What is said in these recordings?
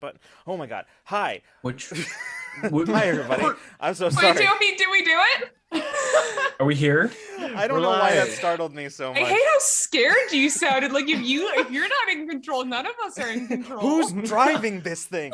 But oh my god. Hi. Which Hi everybody. I'm so Wait, sorry. did we do it? are we here? I don't We're know why that live. startled me so I much. hate how scared you sounded. Like if you're not in control, none of us are in control. Who's driving this thing?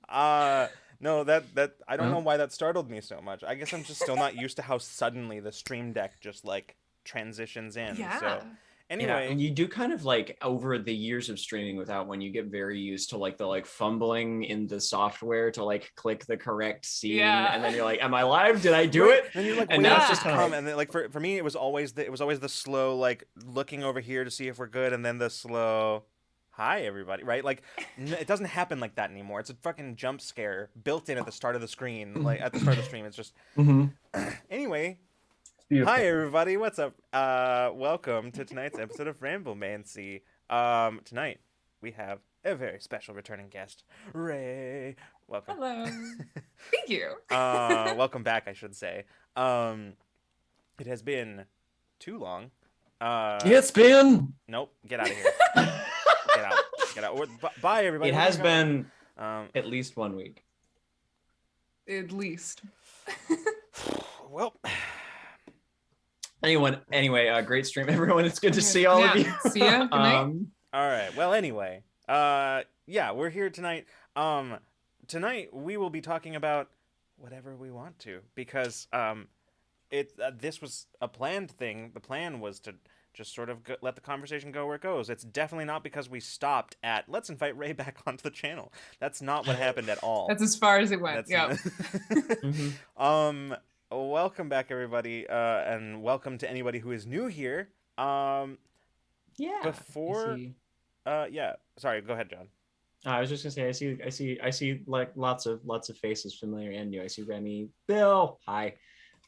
Uh no, that I don't know Well, why that startled me so much. I guess I'm just still not used to how suddenly the Stream Deck just like transitions in. Yeah. So yeah, anyway, and you do kind of like over the years of streaming without one, you get very used to like the like fumbling in the software to like click the correct scene, Yeah. and then you're like, "Am I live? Did I do right, it?" then you're like, And wait, now it's it's just just kind of come, like, and then like for me, it was always the slow like looking over here to see if we're good, and then the slow, hi everybody, right? Like it doesn't happen like that anymore. It's a fucking jump scare built in at the start of the screen, like at the start of the stream. It's just Mhm. anyway. It's beautiful. Hi everybody, what's up? Welcome to tonight's episode of Ramblemancy. Tonight we have a very special returning guest, Ray. Welcome. Hello. Thank you. Welcome back, I should say. It has been too long. It's been. Nope, get out of here. Get out. Get out. Bye everybody. It We're has gonna go. been at least 1 week. At least. Well, Anyway, great stream, everyone. It's good to see all of you. See ya. Good night. all right. Well, anyway, yeah, we're here tonight. Tonight we will be talking about whatever we want to because this was a planned thing. The plan was to just sort of let the conversation go where it goes. It's definitely not because we stopped at let's invite Ray back onto the channel. That's not what happened at all. That's as far as it went. Yeah. Mhm. Welcome back everybody, and welcome to anybody who is new here. Yeah. Before- I see- Yeah. Sorry. Go ahead, John. I was just gonna say, I see like lots of faces familiar and new. I see Remy, Bill, hi,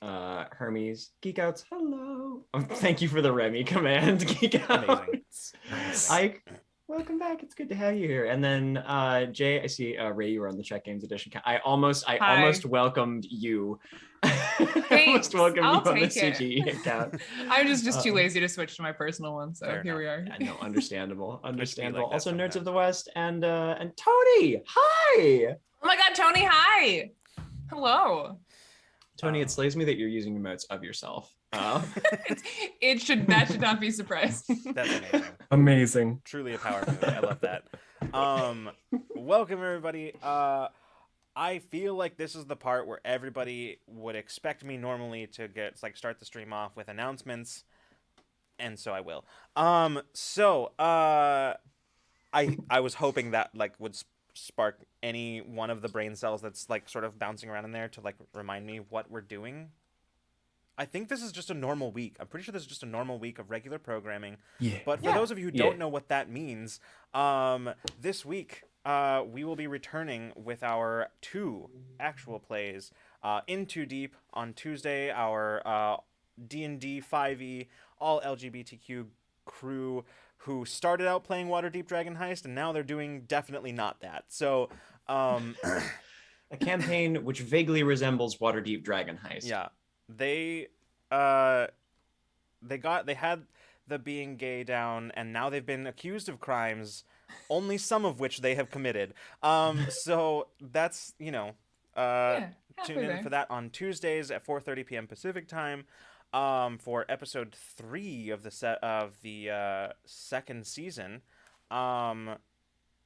Hermes, Geek Outs, hello. Thank you for the Remy command, Geek Outs. Nice. Ike, welcome back. It's good to have you here. And then Jay, I see Ray, you were on the Czech Games Edition. I almost welcomed you. I almost welcomed I'll you on the take it. CGE account. I'm just too lazy to switch to my personal one, so Fair here we are. Yeah, no, understandable. like that Also, Nerds sometimes. of the West and Tony. Hi, Oh my god, Tony, hi. Hello. Tony. It slays me that you're using emotes of yourself. That should not be surprised. That's amazing. Amazing. Truly a power move. I love that. Welcome everybody. I feel like this is the part where everybody would expect me normally to start the stream off with announcements, and so I will. I was hoping that like would spark any one of the brain cells that's like sort of bouncing around in there to like remind me what we're doing. I think this is just a normal week. I'm pretty sure this is just a normal week of regular programming. Yeah. But for those of you who don't know what that means, this week we will be returning with our 2 actual plays. In Too Deep on Tuesday, our D&D 5e all LGBTQ crew who started out playing Waterdeep Dragon Heist, and now they're doing definitely not that. So, A campaign which vaguely resembles Waterdeep Dragon Heist. yeah, they had the being gay down, and now they've been accused of crimes, only some of which they have committed. So that's tune in for that on Tuesdays at 4:30 p.m. Pacific time. For episode 3 of the second season.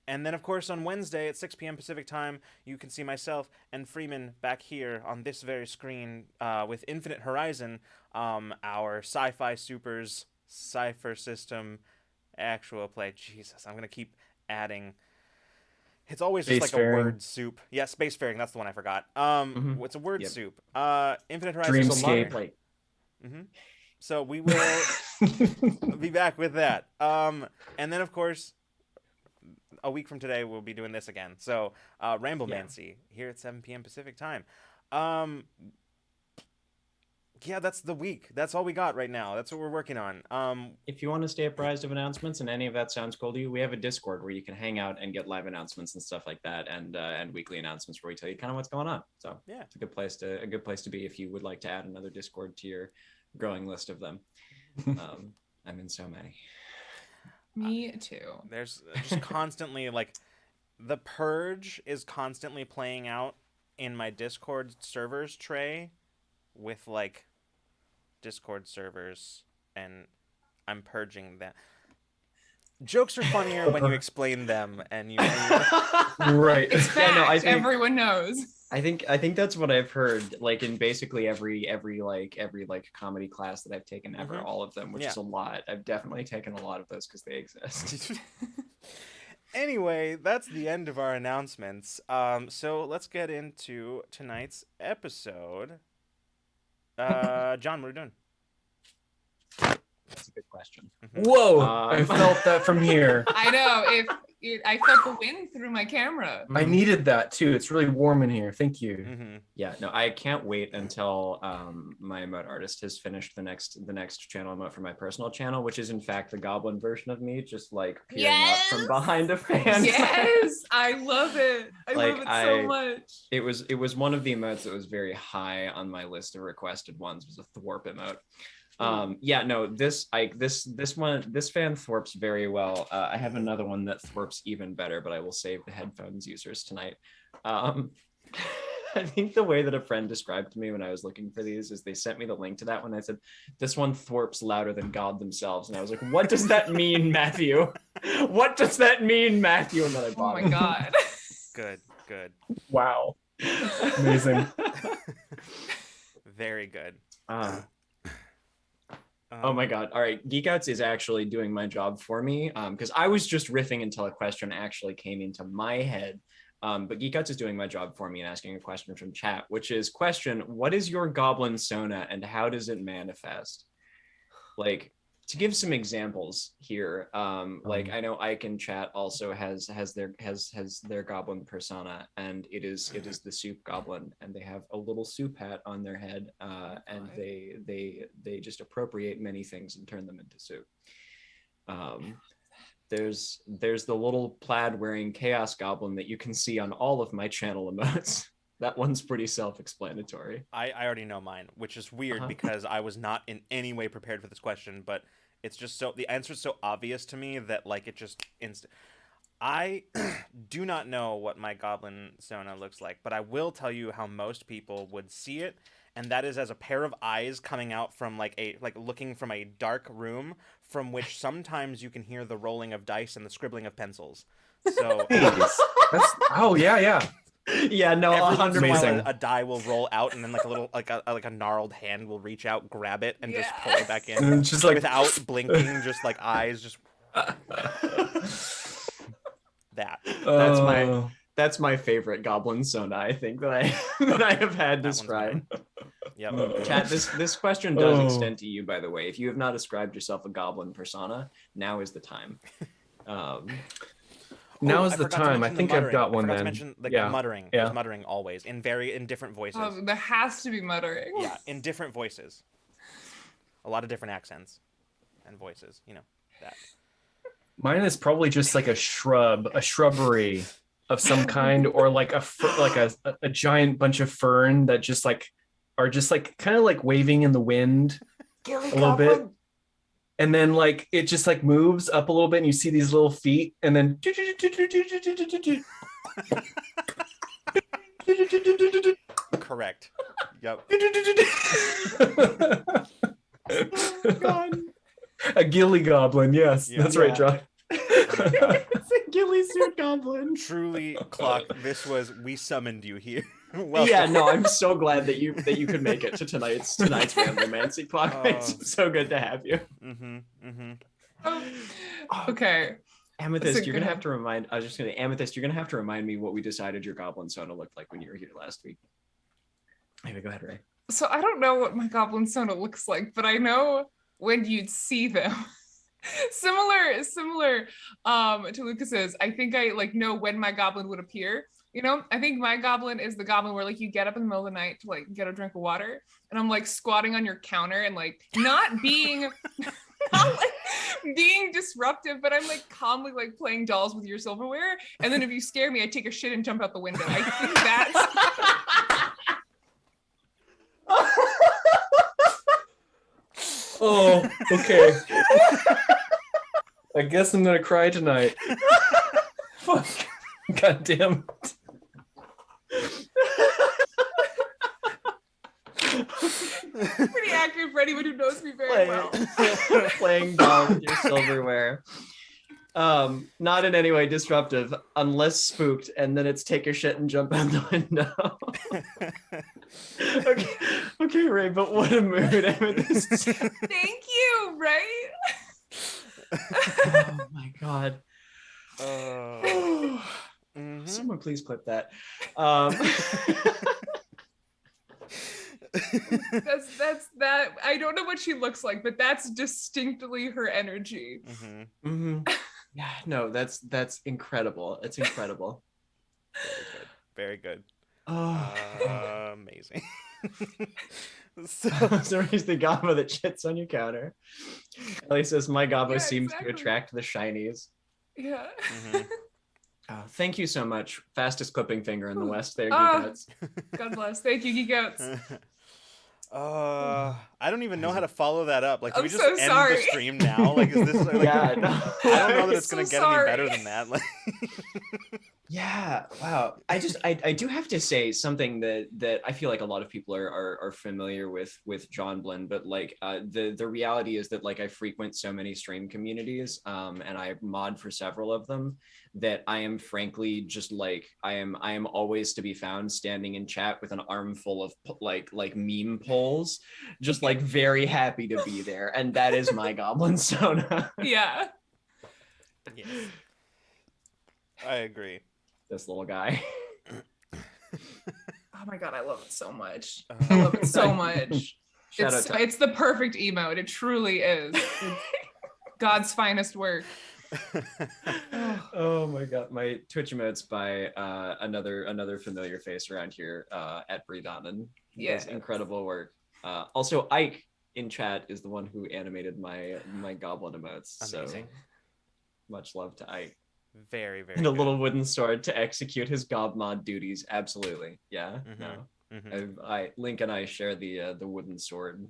And then, of course, on Wednesday at 6 p.m. Pacific time, you can see myself and Freeman back here on this very screen with Infinite Horizon, our Sci-Fi Supers Cypher System actual play. Jesus, I'm going to keep adding. It's always just like a word soup. Yeah, spacefaring, that's the one I forgot. It's a word soup. Infinite Horizon. Dreamscape. So we will be back with that. And then, of course, a week from today, we'll be doing this again. So, Ramblemancy here at 7 p.m. Pacific time. Yeah, that's the week. That's all we got right now. That's what we're working on. If you want to stay apprised of announcements and any of that sounds cool to you, we have a Discord where you can hang out and get live announcements and stuff like that, and weekly announcements where we tell you kind of what's going on. So yeah, it's a good place to be if you would like to add another Discord to your growing list of them. I'm in so many. Me too. There's just constantly like the purge is constantly playing out in my Discord servers tray with like Discord servers, and I'm purging that. Jokes are funnier when you explain them and you Right. It's fact. Yeah, no, I think- Everyone knows. I think that's what I've heard, like in basically every comedy class that I've taken ever, Mhm. all of them, which Yeah. is a lot. I've definitely taken a lot of those because they exist. Anyway, that's the end of our announcements. So let's get into tonight's episode. John, what are you doing? That's a good question. Whoa! I Um, felt that from here. I know. I felt the wind through my camera. I needed that too. It's really warm in here. Thank you. Mm-hmm. Yeah, no, I can't wait until my emote artist has finished the next channel emote for my personal channel, which is in fact the Goblin version of me, just like peering out from Yes! behind a fan. Yes, I love it. I Like, love it so much. It was one of the emotes that was very high on my list of requested ones, was a Thwarp emote. Yeah, no, this fan thwarps very well. I have another one that thwarps even better, but I will save the headphones users tonight. I think the way that a friend described to me when I was looking for these is they sent me the link to that one. I said, this one thwarps louder than God themselves. And I was like, what does that mean, Matthew? What does that mean, Matthew? And then I Oh bought my it. god. Good. Wow. Amazing. Very good. Oh my God. All right. Geek Outs is actually doing my job for me because I was just riffing until a question actually came into my head. But Geek Outs is doing my job for me and asking a question from chat, which is question, what is your Goblin Sona and how does it manifest? Like, to give some examples here, like I know Ike in chat also has their Goblin persona, and it is the soup goblin, and they have a little soup hat on their head, and they just appropriate many things and turn them into soup. There's the little plaid wearing chaos goblin that you can see on all of my channel emotes. That one's pretty self-explanatory. I already know mine, which is weird because I was not in any way prepared for this question, but it's just so the answer is so obvious to me that like it just I do not know what my Goblin Sona looks like, but I will tell you how most people would see it, and that is as a pair of eyes coming out from like looking from a dark room from which sometimes you can hear the rolling of dice and the scribbling of pencils. So That's, oh yeah. Yeah, no, every once in a while, Amazing. a die will roll out, and then like a little like a gnarled hand will reach out, grab it, and just pull it back in. And it's just like Without blinking, just like eyes, just that. That's my favorite Goblin Sona, I think, that I have had That one's described. Yep. Chat, this question does extend to you, by the way. If you have not ascribed yourself a Goblin persona, now is the time. Now Oh, is I the forgot to time. I mention the think I've muttering. got one I forgot then. to mention the Yeah. muttering. Yeah. There's muttering always in different voices. There has to be muttering. Yeah, in different voices. A lot of different accents and voices. You know that. Mine is probably just like a shrubbery of some kind, or like a giant bunch of fern that just like are just like kind of like waving in the wind a little bit. And then like it just like moves up a little bit and you see these little feet and then Correct. Yep. Oh, God. A ghillie goblin, yes. Yeah. That's right, John. It's a ghillie suit goblin. Truly, Clock. This was we summoned you here. Yeah, no, I'm so glad that you could make it to tonight's Ramblemancy Clock. It's so good to have you. Okay. Amethyst, So you're gonna good. have to remind. I was just gonna Amethyst, you're gonna have to remind me what we decided your Goblin Sona looked like when you were here last week. Anyway, go ahead, Ray. So I don't know what my Goblin Sona looks like, but I know when you'd see them. similar to Lucas's. I think I like know when my goblin would appear. You know, I think my goblin is the goblin where like you get up in the middle of the night to like get a drink of water, and I'm like squatting on your counter and like not being not like being disruptive, but I'm like calmly like playing dolls with your silverware. And then if you scare me, I take a shit and jump out the window. I think that's Oh, okay. I guess I'm gonna cry tonight. Fuck. God damn it. Pretty accurate for anyone who knows me very well. Playing doll with your silverware. Not in any way disruptive, unless spooked, and then it's take your shit and jump out the window. Okay, Ray, but what a mood, Amethyst. Thank you, right? Oh my god. Mhm. Someone please clip that. That's that. I don't know what she looks like, but that's distinctly her energy. Yeah, no, that's incredible. It's incredible. Very good. Oh, Amazing. so raise the gobbo that shits on your counter. Ellie says, my gobbo Yeah, seems exactly. to attract the shinies. Yeah. Thank you so much. Fastest clipping finger in the West there, Geek Oh. Nuts. God bless. Thank you, Geek Outs. I don't even know how to follow that up. Like, do I'm we just so end sorry. the stream now? Like, is this like, Yeah, no. I don't know that it's So gonna get sorry. any better than that. Like, Yeah, wow. I do have to say something that I feel like a lot of people are familiar with Goblin, but like the reality is that like I frequent so many stream communities and I mod for several of them that I am frankly just like I am always to be found standing in chat with an armful of like meme polls, just like very happy to be there, and that is my Goblin Sona. Yeah. yes, I agree. This little guy. Oh my God, I love it so much. I love it so much. Shout out to It's the perfect emote. It truly is. It's God's finest work. Oh my god, my Twitch emotes by another familiar face around here at Breathanen. He does incredible work. Also, Ike in chat is the one who animated my goblin emotes. Amazing. So much love to Ike. Very, very And a good. little wooden sword to execute his gob mod duties. Absolutely, yeah. Link and I share the wooden sword.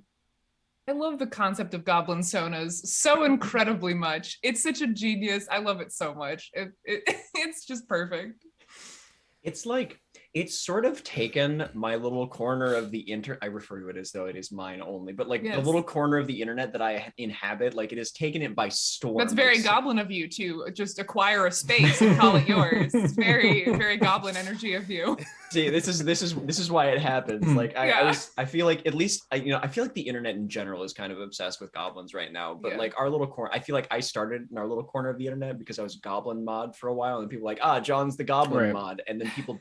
I love the concept of Goblin Sonas so incredibly much. It's such a genius. I love it so much. It's just perfect. It's like it's sort of taken my little corner of the internet. I refer to it as though it is mine only, but like the little corner of the internet that I inhabit, like it has taken it by storm. That's very Goblin of you to just acquire a space and call it yours. It's very, very Goblin energy of you. See, this is why it happens. Like I feel like at least I feel like the internet in general is kind of obsessed with goblins right now. But like our little corner, I feel like I started in our little corner of the internet because I was a goblin mod for a while, and people were like, John's the goblin mod, and then people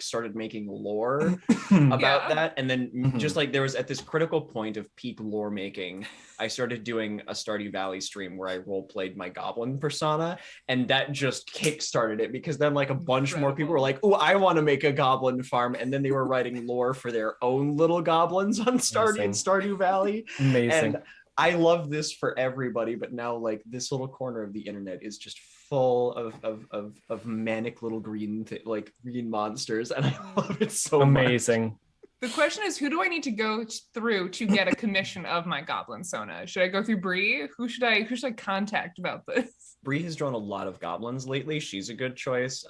started making lore about that, and then just like there was at this critical point of peak lore making, I started doing a Stardew Valley stream where I role played my goblin persona, and that just kick-started it because then like a bunch more people were like, oh, I want to make a goblin farm, and then they were writing lore for their own little goblins on Stardew Valley. Amazing. And I love this for everybody, but now like this little corner of the internet is just full of manic little green green monsters, and I love it so amazing. much. The question is, who do I need to go through to get a commission of my Goblin Sona? Should I go through Bree? Who should I contact about this? Bree has drawn a lot of goblins lately. She's a good choice.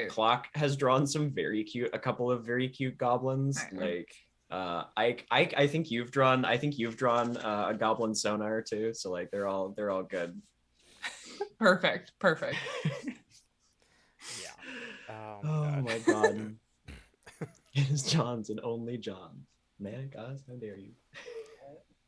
Clock has drawn a couple of very cute goblins. Like I think you've drawn a goblin Sona or two. So like they're all good. Perfect. Yeah. Oh my god. It is John's and only John. Man, guys, how dare you?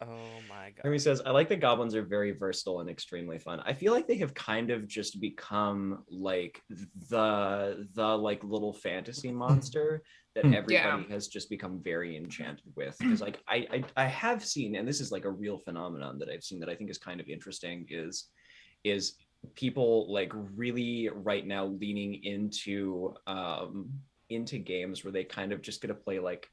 Oh my god. Hermie says, I like that goblins are very versatile and extremely fun. I feel like they have kind of just become like the like little fantasy monster that everybody has just become very enchanted with. Because like I have seen, and this is like a real phenomenon that I've seen that I think is kind of interesting, is people like really right now leaning into games where they kind of just get to play like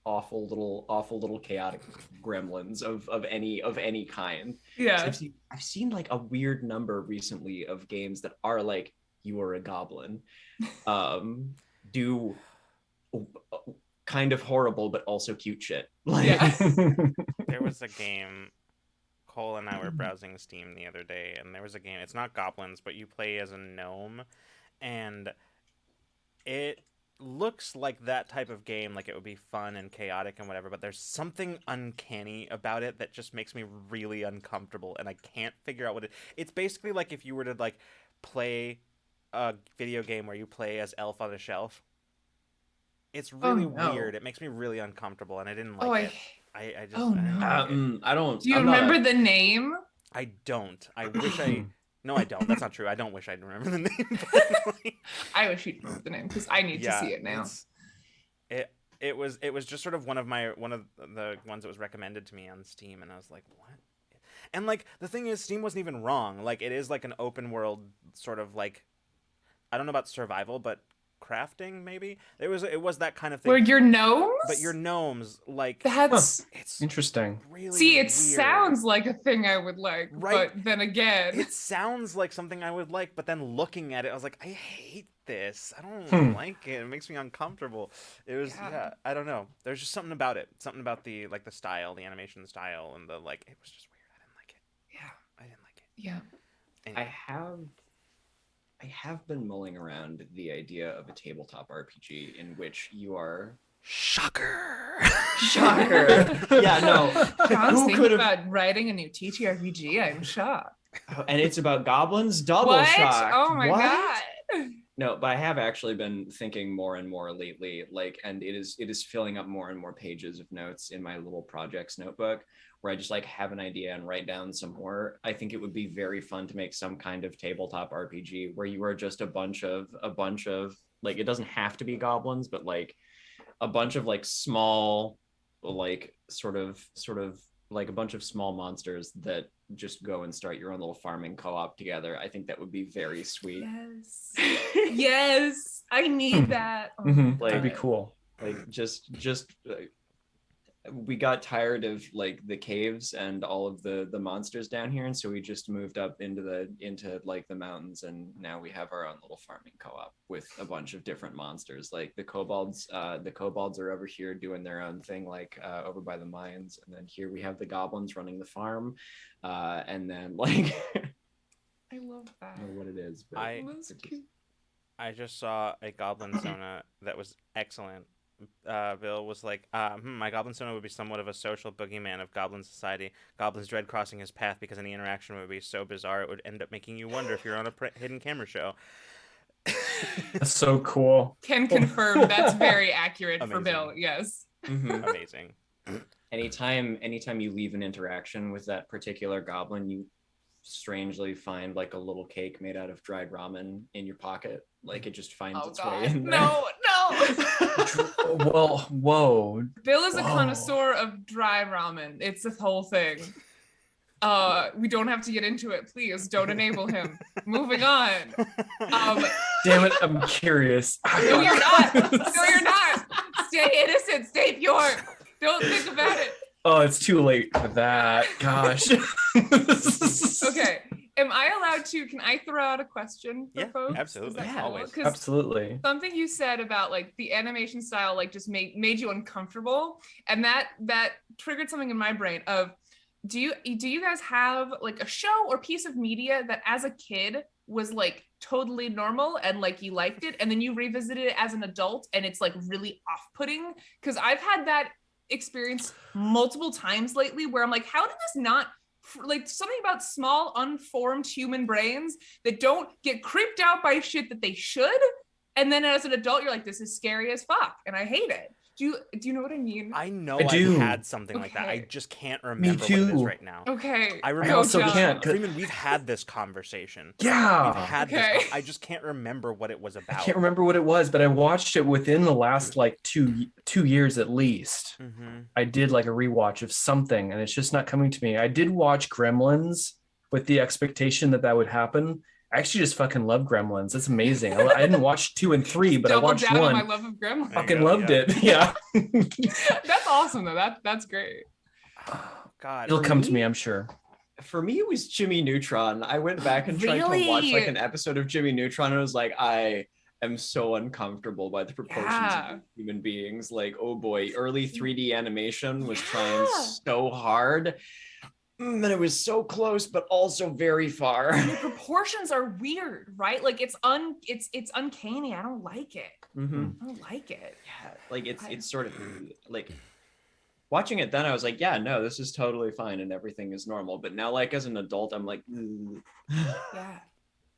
awful little chaotic gremlins of any kind. Yeah. So I've seen like a weird number recently of games that are like you are a goblin, do kind of horrible but also cute shit. Like There was a game Cole and I were browsing Steam the other day, and there was a game. It's not Goblins, but you play as a gnome, and it looks like that type of game. Like it would be fun and chaotic and whatever. But there's something uncanny about it that just makes me really uncomfortable, and I can't figure out what it. It's basically like if you were to like play a video game where you play as Elf on a Shelf. It's really weird. It makes me really uncomfortable, and I didn't like it. I just. Oh, no. I don't. Do you I'm not remember the name? I don't. I wish I. No, I don't. That's not true. I don't wish I'd remember the name. But like, I wish you'd remember the name because I need to see it now. It was just sort of one of the ones that was recommended to me on Steam, and I was like, what? And like the thing is, Steam wasn't even wrong. Like it is like an open world sort of like, I don't know about survival, but crafting maybe. It was that kind of thing. Where your gnomes? But your gnomes, like That's it's interesting. Really see, it weird. Sounds like a thing I would like, right? But then again, it sounds like something I would like. But then looking at it, I was like, I hate this. I don't like it. It makes me uncomfortable. It was I don't know. There's just something about it. Something about the like the style, the animation style, and the like. It was just weird. I didn't like it. Yeah, I didn't like it. Yeah. Anyway. I have been mulling around the idea of a tabletop RPG in which you are Shocker. Yeah, no. John's Who thinking could've- about writing a new TTRPG. I'm shocked. And it's about goblins. Double What? shock. Oh my What? god. No, but I have actually been thinking more and more lately, like, and it is filling up more and more pages of notes in my little projects notebook where I just like have an idea and write down some more. I think it would be very fun to make some kind of tabletop RPG where you are just a bunch of like, it doesn't have to be goblins, but like a bunch of like small, like sort of like a bunch of small monsters that just go and start your own little farming co-op together. I think that would be very sweet. Yes. Yes. I need that. Oh Like, Like- that'd be cool. Like just we got tired of like the caves and all of the monsters down here, and so we just moved up into like the mountains, and now we have our own little farming co-op with a bunch of different monsters. Like the kobolds are over here doing their own thing, like over by the mines, and then here we have the goblins running the farm, and then like I love that. I don't know what it is, but That's cute. I just saw a Goblin Sona that was excellent. Bill was like, my Goblin Sona would be somewhat of a social boogeyman of Goblin society. Goblins dread crossing his path because any interaction would be so bizarre it would end up making you wonder if you're on a hidden camera show. That's so cool. Can confirm that's very accurate for Amazing. Bill. Yes. Mhm. Amazing. Anytime you leave an interaction with that particular goblin, you strangely find like a little cake made out of dried ramen in your pocket. Like it just finds Oh its way god. in there. No. Well, whoa. Bill is a Whoa. connoisseur of dry ramen. It's a whole thing. We don't have to get into it. Please don't enable him. Moving on. Damn it, I'm curious. No, you're not. No, you're not. Stay innocent. Stay pure. Don't think about it. Oh, it's too late for that. Gosh. Okay. Am I allowed to? Can I throw out a question for Yeah, folks? absolutely. Is that Yeah, cool? always. 'Cause Absolutely. something you said about like the animation style like just made you uncomfortable, and that triggered something in my brain of do you guys have like a show or piece of media that as a kid was like totally normal and like you liked it, and then you revisited it as an adult and it's like really off-putting? Because I've had that experience multiple times lately where I'm like, how did this not, like, something about small unformed human brains that don't get creeped out by shit that they should, and then as an adult you're like, this is scary as fuck and I hate it. Do you know what I mean? I know I do. had something like that. I Okay. just can't remember what it is too. right now. Okay. I I remember also John. can't. Freeman, we've had this conversation. Yeah. We've had Okay. this. I just can't remember what it was I about. can't remember what it was, but I watched it within the last like two years at least. Mm-hmm. I did like a rewatch of something, and it's just not coming to me. I did watch Gremlins with the expectation that would happen. I actually just fucking love Gremlins. It's amazing. I didn't watch 2 and 3, but Double I watched down on my one. love of Gremlins. There you Fucking go, loved yeah. it. Yeah. That's awesome though. That's great. God. It'll come to me, I'm sure. For me, it was Jimmy Neutron. I went back and tried to watch Really? like an episode of Jimmy Neutron, and I was like, I am so uncomfortable by the proportions Yeah. of human beings. Like, oh boy, early 3D animation was trying Yeah. so hard. and it was so close, but also very far. The proportions are weird, right? Like it's uncanny. I don't like it. Mm-hmm. I don't like it. Yeah, like it's sort of like watching it then I was like, yeah, no, this is totally fine and everything is normal. But now, like as an adult, I'm like, Yeah.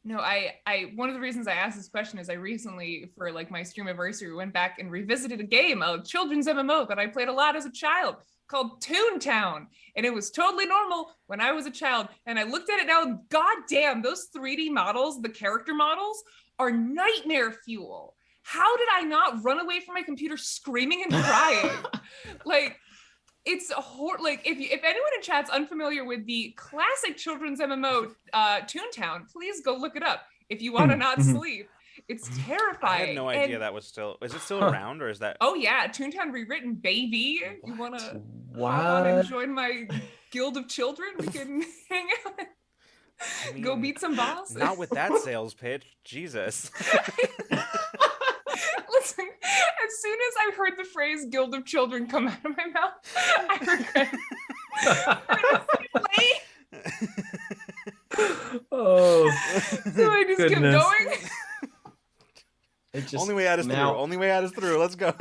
No, I one of the reasons I asked this question is I recently, for like my stream anniversary, went back and revisited a game, a children's MMO that I played a lot as a child called Toontown. And it was totally normal when I was a child. And I looked at it now, and god damn, those 3D models, the character models, are nightmare fuel. How did I not run away from my computer screaming and crying? Like, it's like if anyone in chat's unfamiliar with the classic children's MMO Toontown, please go look it up if you want to not sleep. It's terrifying. I had no idea that was still. Is it still around, or is that? Oh yeah, Toontown rewritten, baby. What? You want to What? and join my guild of children? We can hang out. I mean, Go beat some bosses. Not with that sales pitch, Jesus. Listen, as soon as I heard the phrase "Guild of Children" come out of my mouth, I regret. Oh, So I just kept goodness. going. it just Only way out is through. now- Only way out is through. Let's go.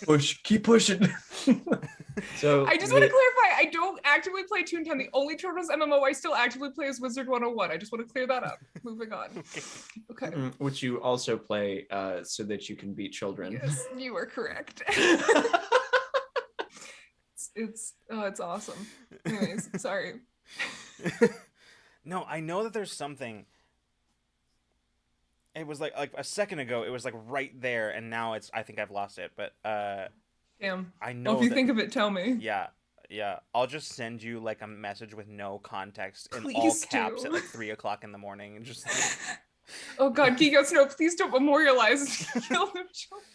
Push, keep pushing. So I just want to clarify, I don't actively play Toontown. The only children's MMO I still actively play is Wizard 101. I just want to clear that up. Moving on. Okay. which you also play so that you can beat children. Yes, you are correct. it's awesome. Anyways, sorry. No, I know that there's something. It was like a second ago. It was like right there, and now it's. I think I've lost it. But Damn. I Well, know. if you that- think of it, tell me. Yeah. I'll just send you like a message with no context in all Please caps do. at like 3 o'clock in the morning, and just. Oh God, Geekouts, no, please don't memorialize Guild of Children.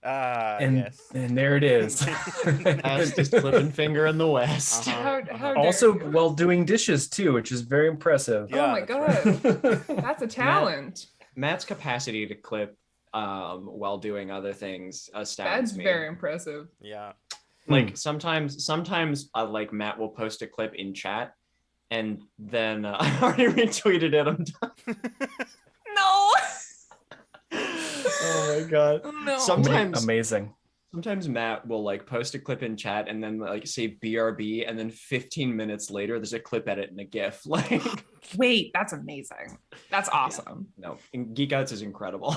And Yes. and there it is. Fastest flipping finger in the West. Uh-huh. How dare Also, you. while doing dishes too, which is very impressive. Yeah, Oh my that's God, that's a talent. Matt's capacity to clip while doing other things astounds That's me. very impressive. Yeah. Like sometimes like Matt will post a clip in chat and then I already retweeted it. I'm done. No. Oh my god. No. Amazing. Sometimes Matt will like post a clip in chat and then like say BRB and then 15 minutes later there's a clip edit and a GIF. Like Wait, that's amazing. That's awesome. no, Geek Outs is incredible.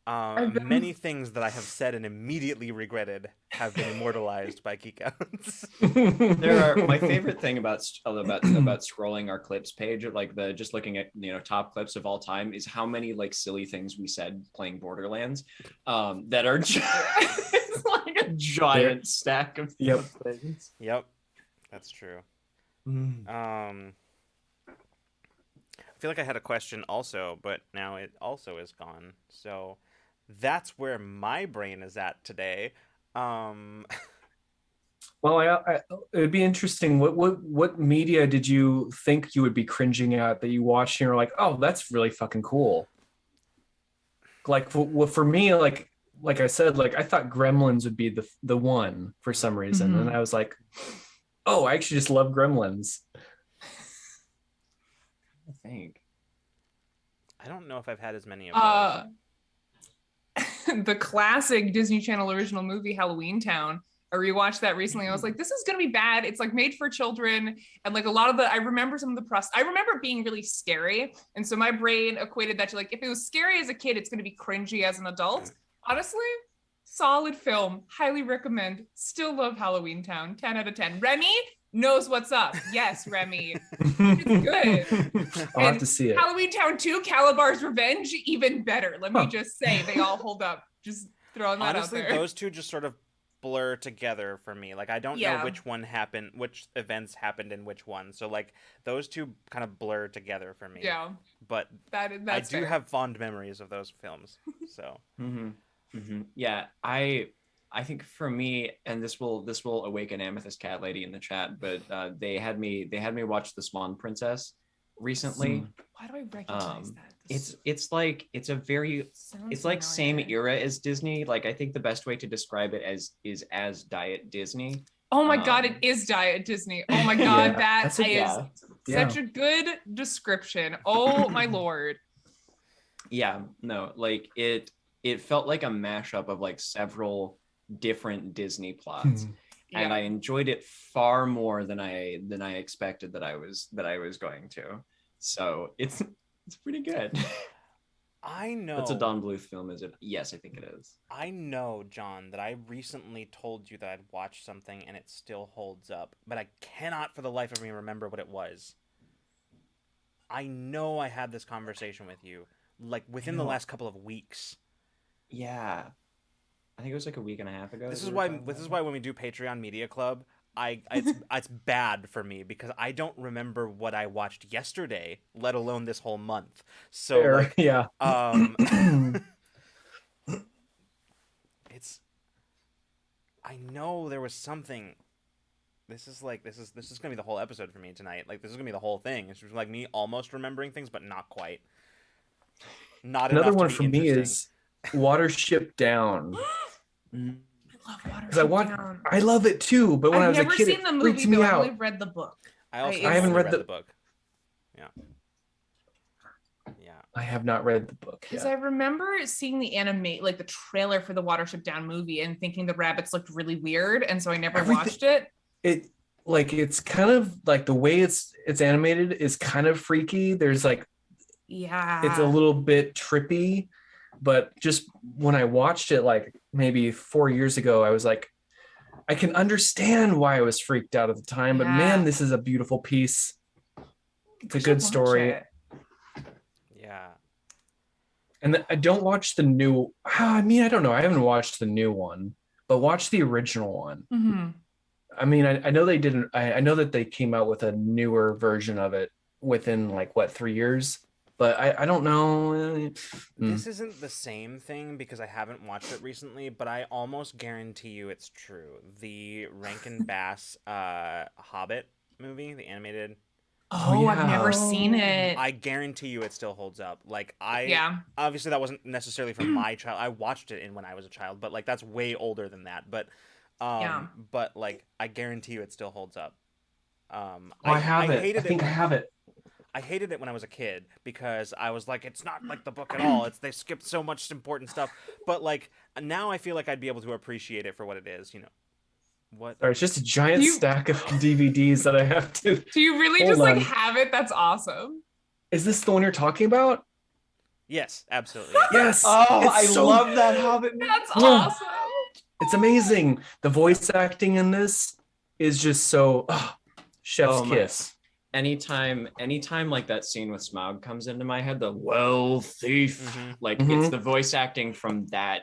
I've been- Many things that I have said and immediately regretted have been immortalized by Geek Outs. There are my favorite thing about scrolling our clips page, like the just looking at top clips of all time, is how many like silly things we said playing Borderlands that are just it's like a giant stack of Yep. things. Yep, that's true. I feel like I had a question also, but now it also is gone. So that's where my brain is at today. Well, it would be interesting. What media did you think you would be cringing at that you watched and you're like, oh, that's really fucking cool? Like for me, like I said, like I thought Gremlins would be the one for some reason, and I was like, oh, I actually just love Gremlins. I think. I don't know if I've had as many of those. The classic Disney Channel original movie Halloween Town. I rewatched that recently. I was like, this is gonna be bad. It's like made for children, and like a lot of I remember some of the press. I remember it being really scary, and so my brain equated that to like if it was scary as a kid, it's gonna be cringy as an adult. Honestly, solid film. Highly recommend. Still love Halloween Town. 10 out of 10. Remy knows what's up. Yes, Remy. It's good. I'll have And to see it. Halloween Town 2, Calabar's Revenge, even better. Let me just say, they all hold up. Just throwing that Honestly, out there. those two just sort of blur together for me. Like I don't know Yeah. which one happened, which events happened in which one. So like those two kind of blur together for me. Yeah, But that's I do fair. have fond memories of those films. So Yeah, I think for me, and this will awaken Amethyst Cat Lady in the chat, but they had me watch The Swan Princess recently. Why do I recognize that? It's like it's a very Sounds like same familiar. era as Disney. Like I think the best way to describe it is as diet Disney. Oh my God, it is Diet Disney. Oh my God, that's such a good description. Oh my Lord. Yeah, no, like it felt like a mashup of like several different Disney plots. And I enjoyed it far more than I expected that I was going to. So it's pretty good. I know. That's a Don Bluth film, is it? Yes, I think it is. I know, John, that I recently told you that I'd watched something and it still holds up, but I cannot for the life of me remember what it was. I know I had this conversation with you, like within the last couple of weeks. Yeah. I think it was like a week and a half ago. This is why when we do Patreon Media Club, it's bad for me because I don't remember what I watched yesterday, let alone this whole month. So like, yeah. It's I know there was something. This is gonna be the whole episode for me tonight. Like this is gonna be the whole thing. It's just like me almost remembering things, but not quite. Not another one for me is Watership Down. I love Because Down. I love it too, but when I was a kid, I've never seen the movie, it freaked me though. out. I've only read the book. I haven't read the book. Yeah. I have not read the book. Because I remember seeing the like the trailer for the Watership Down movie and thinking the rabbits looked really weird, and so I never watched it. It's kind of like the way it's animated is kind of freaky. There's like it's a little bit trippy, but just when I watched it like maybe 4 years ago, I was like, I can understand why I was freaked out at the time, but man, this is a beautiful piece. It's a good story. Yeah. And I don't watch the new. I mean, I don't know. I haven't watched the new one, but watch the original one. Mm-hmm. I mean, I know they didn't. I know that they came out with a newer version of it within like 3 years, but I don't know. This isn't the same thing because I haven't watched it recently, but I almost guarantee you it's true. The Rankin Bass Hobbit movie, the animated. Oh, I've never seen it. I guarantee you it still holds up. Like obviously that wasn't necessarily from my child. I watched it when I was a child, but like that's way older than that. But but like I guarantee you it still holds up. I have it. I think I have it. I hated it when I was a kid because I was like, it's not like the book at all. They skipped so much important stuff. But like now I feel like I'd be able to appreciate it for what it is, you know. What? Sorry, it's just a giant stack of DVDs that I have to. Do you really just like have it? That's awesome. Is this the one you're talking about? Yes, absolutely. Yes. I love that Hobbit. That's awesome. It's amazing. The voice acting in this is just so chef's kiss. Anytime like that scene with Smaug comes into my head, the thief, it's the voice acting from that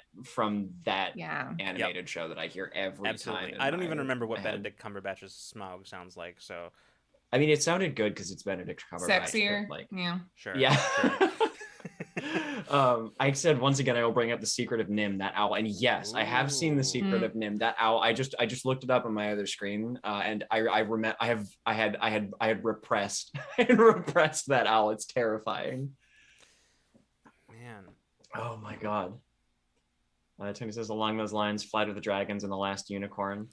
animated show that I hear every time. I don't even remember what Benedict Cumberbatch's Smaug sounds like. So, I mean, it sounded good because it's Benedict Cumberbatch. Sexier, sure, yeah. Sure. I said once again I will bring up The Secret of Nim, that owl, and yes, I have seen The Secret of Nim, that owl. I just looked it up on my other screen, and I had repressed that owl. It's terrifying. Man, oh my god. Tony says along those lines, Flight of the Dragons and The Last Unicorn.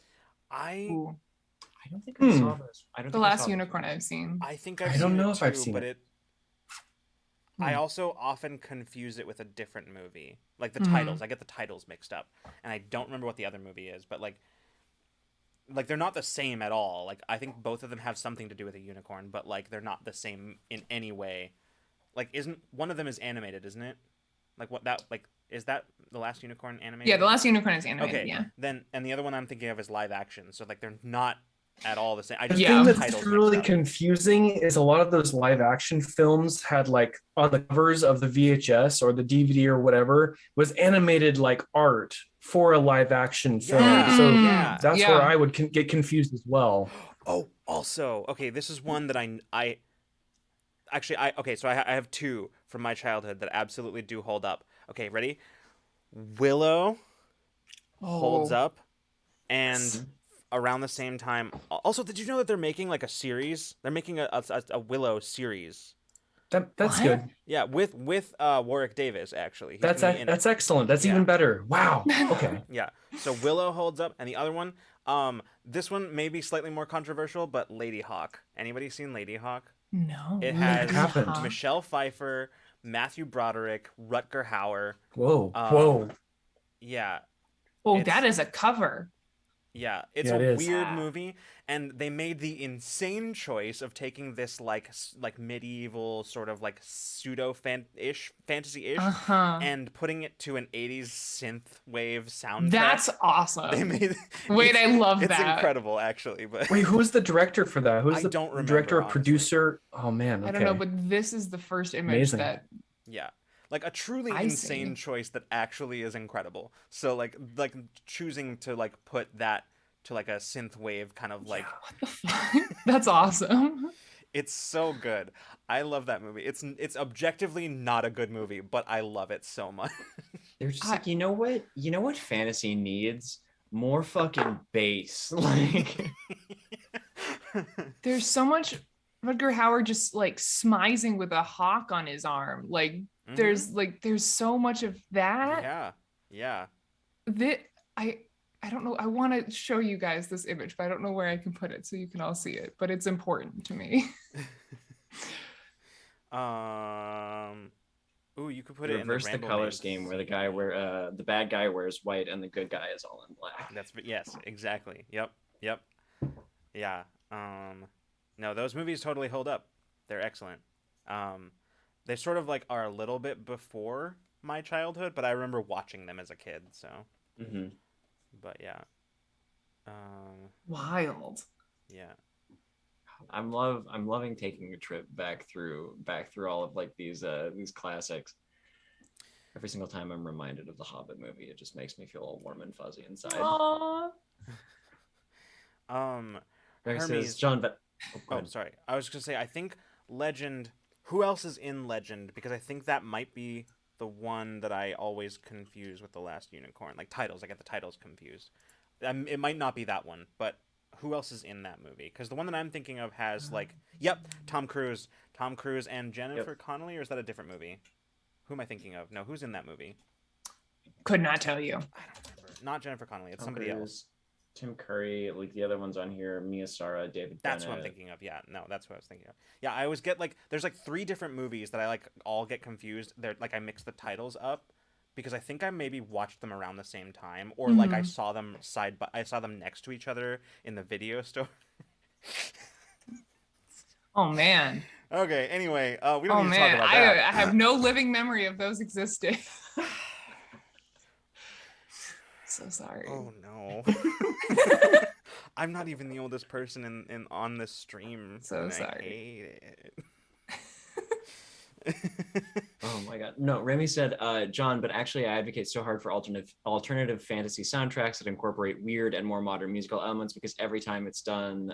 I don't think I saw this. The Last Unicorn I've seen. I think I've I don't seen know it if I've too, seen but it. I also often confuse it with a different movie. Like the titles. I get the titles mixed up. And I don't remember what the other movie is, but like they're not the same at all. Like I think both of them have something to do with a unicorn, but like they're not the same in any way. Like isn't one of them is animated, isn't it? Like is that The Last Unicorn animated? Yeah, The Last Unicorn is animated, okay. Yeah. Then and the other one I'm thinking of is live action. So like they're not at all the same. The thing that's really confusing is a lot of those live action films had like on the covers of the VHS or the DVD or whatever was animated like art for a live action film. So that's where I would get confused as well. Oh, also, okay, this is one that I have two from my childhood that absolutely do hold up. Okay, ready? Willow holds up, and around the same time. Also, did you know that they're making like a series? They're making a Willow series. That's good. Yeah, with Warwick Davis actually. That's excellent. That's even better. Wow. Okay. Yeah. So Willow holds up, and the other one, This one may be slightly more controversial, but Lady Hawk. Anybody seen Lady Hawk? No. It has happened? Michelle Pfeiffer, Matthew Broderick, Rutger Hauer. Whoa. Um, Yeah, Oh, it's- that is a cover. yeah, it's Yeah, a it is. weird movie, and they made the insane choice of taking this like medieval sort of like pseudo fantasy-ish Uh-huh. and putting it to an 80s synth wave soundtrack. That's They awesome. made Wait, it's- I love it's that. incredible actually, but Wait, who's the director for that? Who's I the don't remember, director or honestly. producer? Oh man, okay. I don't know, but this is the first image Amazing. that yeah. Like a truly I insane see. choice that actually is incredible. So like choosing to like put that to like a synth wave kind of like what the fuck? That's awesome. it's so good. I love that movie. It's objectively not a good movie, but I love it so much. They're just I- like, you know what? You know what fantasy needs? More fucking bass. Like, There's so much Rutger Hauer just like smizing with a hawk on his arm. Like there's so much of that. yeah. Yeah. That I don't know. I want to show you guys this image, but I don't know where I can put it so you can all see it. But it's important to me. Ooh, you could put it in reverse the color Ramblemancy. scheme where the bad guy wears white and the good guy is all in black. Yes, exactly. Yep. Yeah. No, those movies totally hold up. They're excellent. They sort of like are a little bit before my childhood, but I remember watching them as a kid. So, Mm-hmm. but yeah. Wild. Yeah. I'm loving taking a trip back through all of like these classics. Every single time I'm reminded of the Hobbit movie, it just makes me feel all warm and fuzzy inside. Aww. Greg Hermes. says, John, but Oh, sorry. I was gonna say I think Legend. Who else is in Legend? Because I think that might be the one that I always confuse with The Last Unicorn. Like titles, I get the titles confused. It might not be that one, but who else is in that movie? Because the one that I'm thinking of has like, Tom Cruise and Jennifer Connelly, or is that a different movie? Who am I thinking of? No, who's in that movie? Could not tell you. I don't remember. Not Jennifer Connelly. It's Tom somebody Cruise, else. Tim Curry, like the other ones on here, Mia Sara, David. That's what I'm Bennett. thinking of. Yeah, no, that's what I was thinking of. Yeah, I always get like there's like 3 different movies that I like all get confused. They're like I mix the titles up because I think I maybe watched them around the same time or like I saw them I saw them next to each other in the video store. Oh man. Okay, anyway, we don't Oh need to talk man. about I that. have no living memory of those existing. So sorry. Oh no. I'm not even the oldest person in on this stream. So and sorry. I hate it. Oh my god. No, Remy said, John, but actually I advocate so hard for alternative fantasy soundtracks that incorporate weird and more modern musical elements because every time it's done,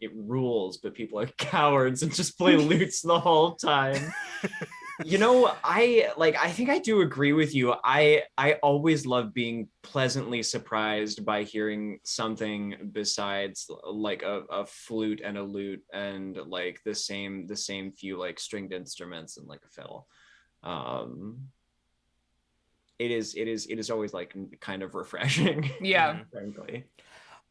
it rules, but people are cowards and just play lutes the whole time. You know, I think I do agree with you. I always love being pleasantly surprised by hearing something besides like a flute and a lute and like the same few like stringed instruments and like a fiddle. It is always like kind of refreshing. Yeah. Frankly.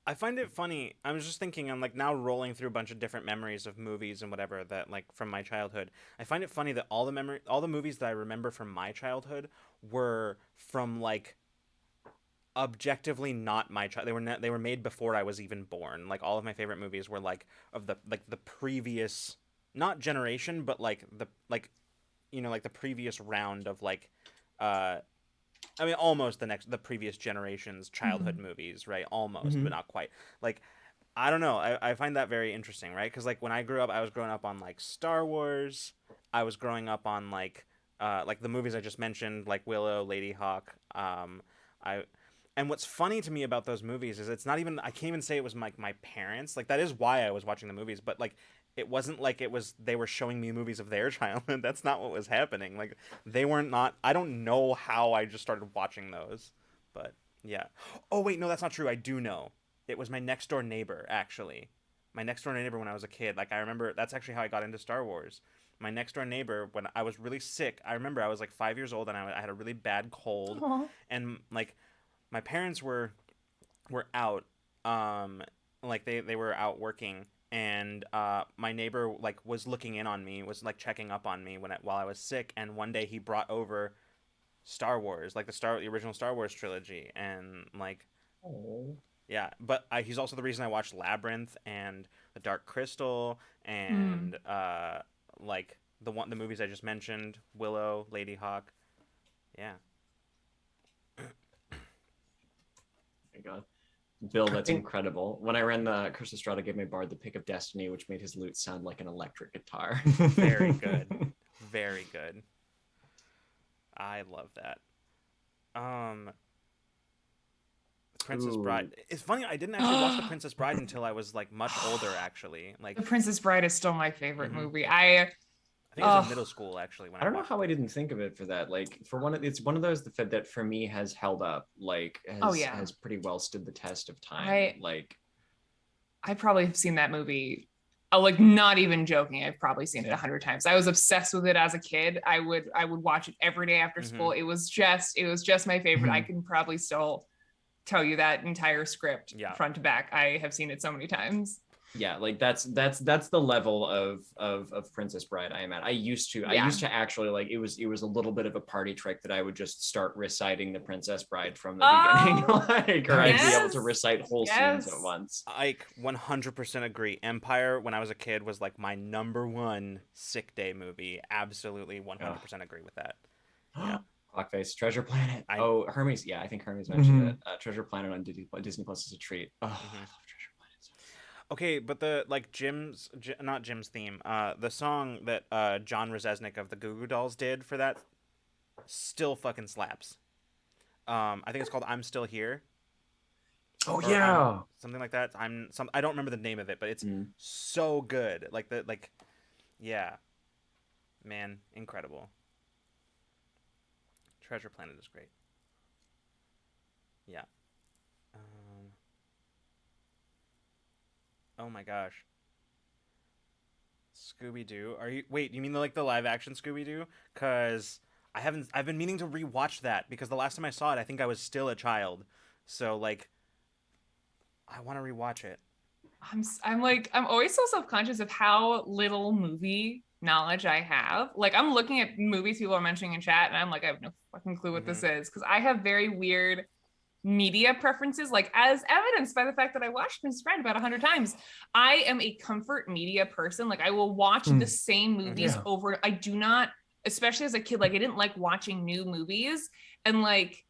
I find it funny. I was just thinking, I'm like now rolling through a bunch of different memories of movies and whatever that like from my childhood. I find it funny that all the movies that I remember from my childhood were from like objectively not my child. They were made before I was even born. Like all of my favorite movies were like of the previous not generation, but like the previous round of like I mean, almost the previous generation's childhood movies, right? Almost, but not quite. Like, I don't know. I find that very interesting, right? Because like when I grew up, I was growing up on like Star Wars. I was growing up on like the movies I just mentioned, like Willow, Lady Hawk. And what's funny to me about those movies is it's not even I can't even say it was my parents. Like that is why I was watching the movies, but like it wasn't like they were showing me movies of their childhood. That's not what was happening. Like they weren't not. I don't know how I just started watching those, but yeah. Oh wait, no, that's not true. I do know. It was my next door neighbor actually. My next door neighbor when I was a kid. Like I remember that's actually how I got into Star Wars. My next door neighbor when I was really sick. I remember I was like 5 years old and I had a really bad cold. Aw. And like my parents were out like they were out working, and my neighbor like was looking in on me, was like checking up on me while I was sick, and one day he brought over Star Wars, like the original Star Wars trilogy, and like Oh. yeah, but he's also the reason I watched Labyrinth and The Dark Crystal and like the movies I just mentioned, Willow, Lady Hawk. Yeah. My God. Bill, that's incredible. When I ran the Curse of Strahd gave my bard the Pick of Destiny, which made his lute sound like an electric guitar. Very good. Very good. I love that. Princess Bride. It's funny, I didn't actually watch The Princess Bride until I was like much older, actually. Like The Princess Bride is still my favorite movie. I think it was in middle school actually when I don't know watched how it. I didn't think of it for that. Like for one, it's one of those that for me has held up. Like has pretty well stood the test of time. I probably have seen that movie. Like not even joking, I've probably seen it 100 times. I was obsessed with it as a kid. I would watch it every day after school. It was just my favorite. I can probably still tell you that entire script front to back. I have seen it so many times. Yeah, like that's the level of Princess Bride I am at. I used to actually, like, it was a little bit of a party trick that I would just start reciting the Princess Bride from the beginning, like, or I'd be able to recite whole scenes at once. I 100% agree. Empire, when I was a kid, was like my number one sick day movie. Absolutely 100% agree with that. Yeah. Clockface, Treasure Planet. Hermes. Yeah, I think Hermes mentioned it. Treasure Planet on Disney Plus is a treat. Oh, I love Treasure Planet. Okay, but the like not Jim's theme. The song that John Rzeznik of the Goo Goo Dolls did for that still fucking slaps. I think it's called "I'm Still Here." Oh yeah, something like that. I don't remember the name of it, but it's so good. Yeah, man, incredible. Treasure Planet is great. Yeah. Oh my gosh. Scooby Doo. Wait, you mean the live action Scooby Doo? Cuz I've been meaning to rewatch that because the last time I saw it I think I was still a child. So like I want to rewatch it. I'm always so self-conscious of how little movie knowledge I have. Like I'm looking at movies people are mentioning in chat and I'm like I have no fucking clue what this is because I have very weird media preferences, like as evidenced by the fact that I watched Princess Bride about 100 times. I am a comfort media person. Like I will watch the same movies over. I do not, especially as a kid, like I didn't like watching new movies. And like,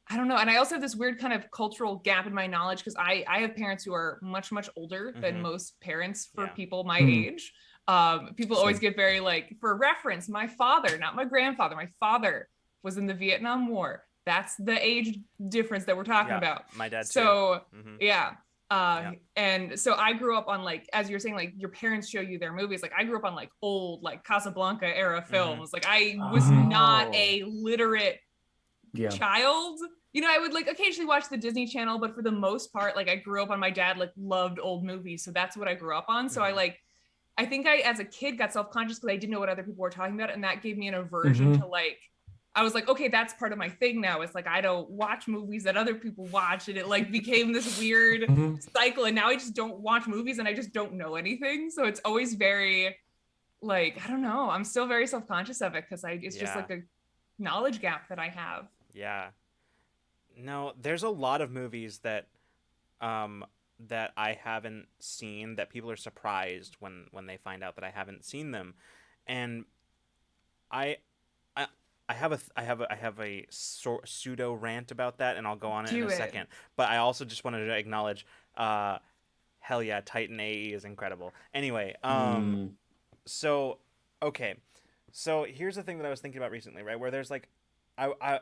I don't know. And I also have this weird kind of cultural gap in my knowledge because I have parents who are much, much older than most parents for people my age. People always get very like, for reference, my father, not my grandfather, my father was in the Vietnam War. That's the age difference that we're talking about. My dad too. So and so I grew up on like, as you're saying, like your parents show you their movies. Like I grew up on like old, like Casablanca era films. Like I was not a literate child. You know, I would like occasionally watch the Disney Channel, but for the most part, like I grew up on my dad like loved old movies. So that's what I grew up on. So I think I, as a kid, got self-conscious because I didn't know what other people were talking about. And that gave me an aversion to like, I was like, okay, that's part of my thing now. It's like, I don't watch movies that other people watch. And it like became this weird cycle. And now I just don't watch movies and I just don't know anything. So it's always very like, I don't know. I'm still very self-conscious of it because it's just like a knowledge gap that I have. Yeah. No, there's a lot of movies that that I haven't seen that people are surprised when they find out that I haven't seen them. And I have a pseudo rant about that, and I'll go on it in a second. But I also just wanted to acknowledge, hell yeah, Titan AE is incredible. Anyway, so here's the thing that I was thinking about recently, right? Where there's like,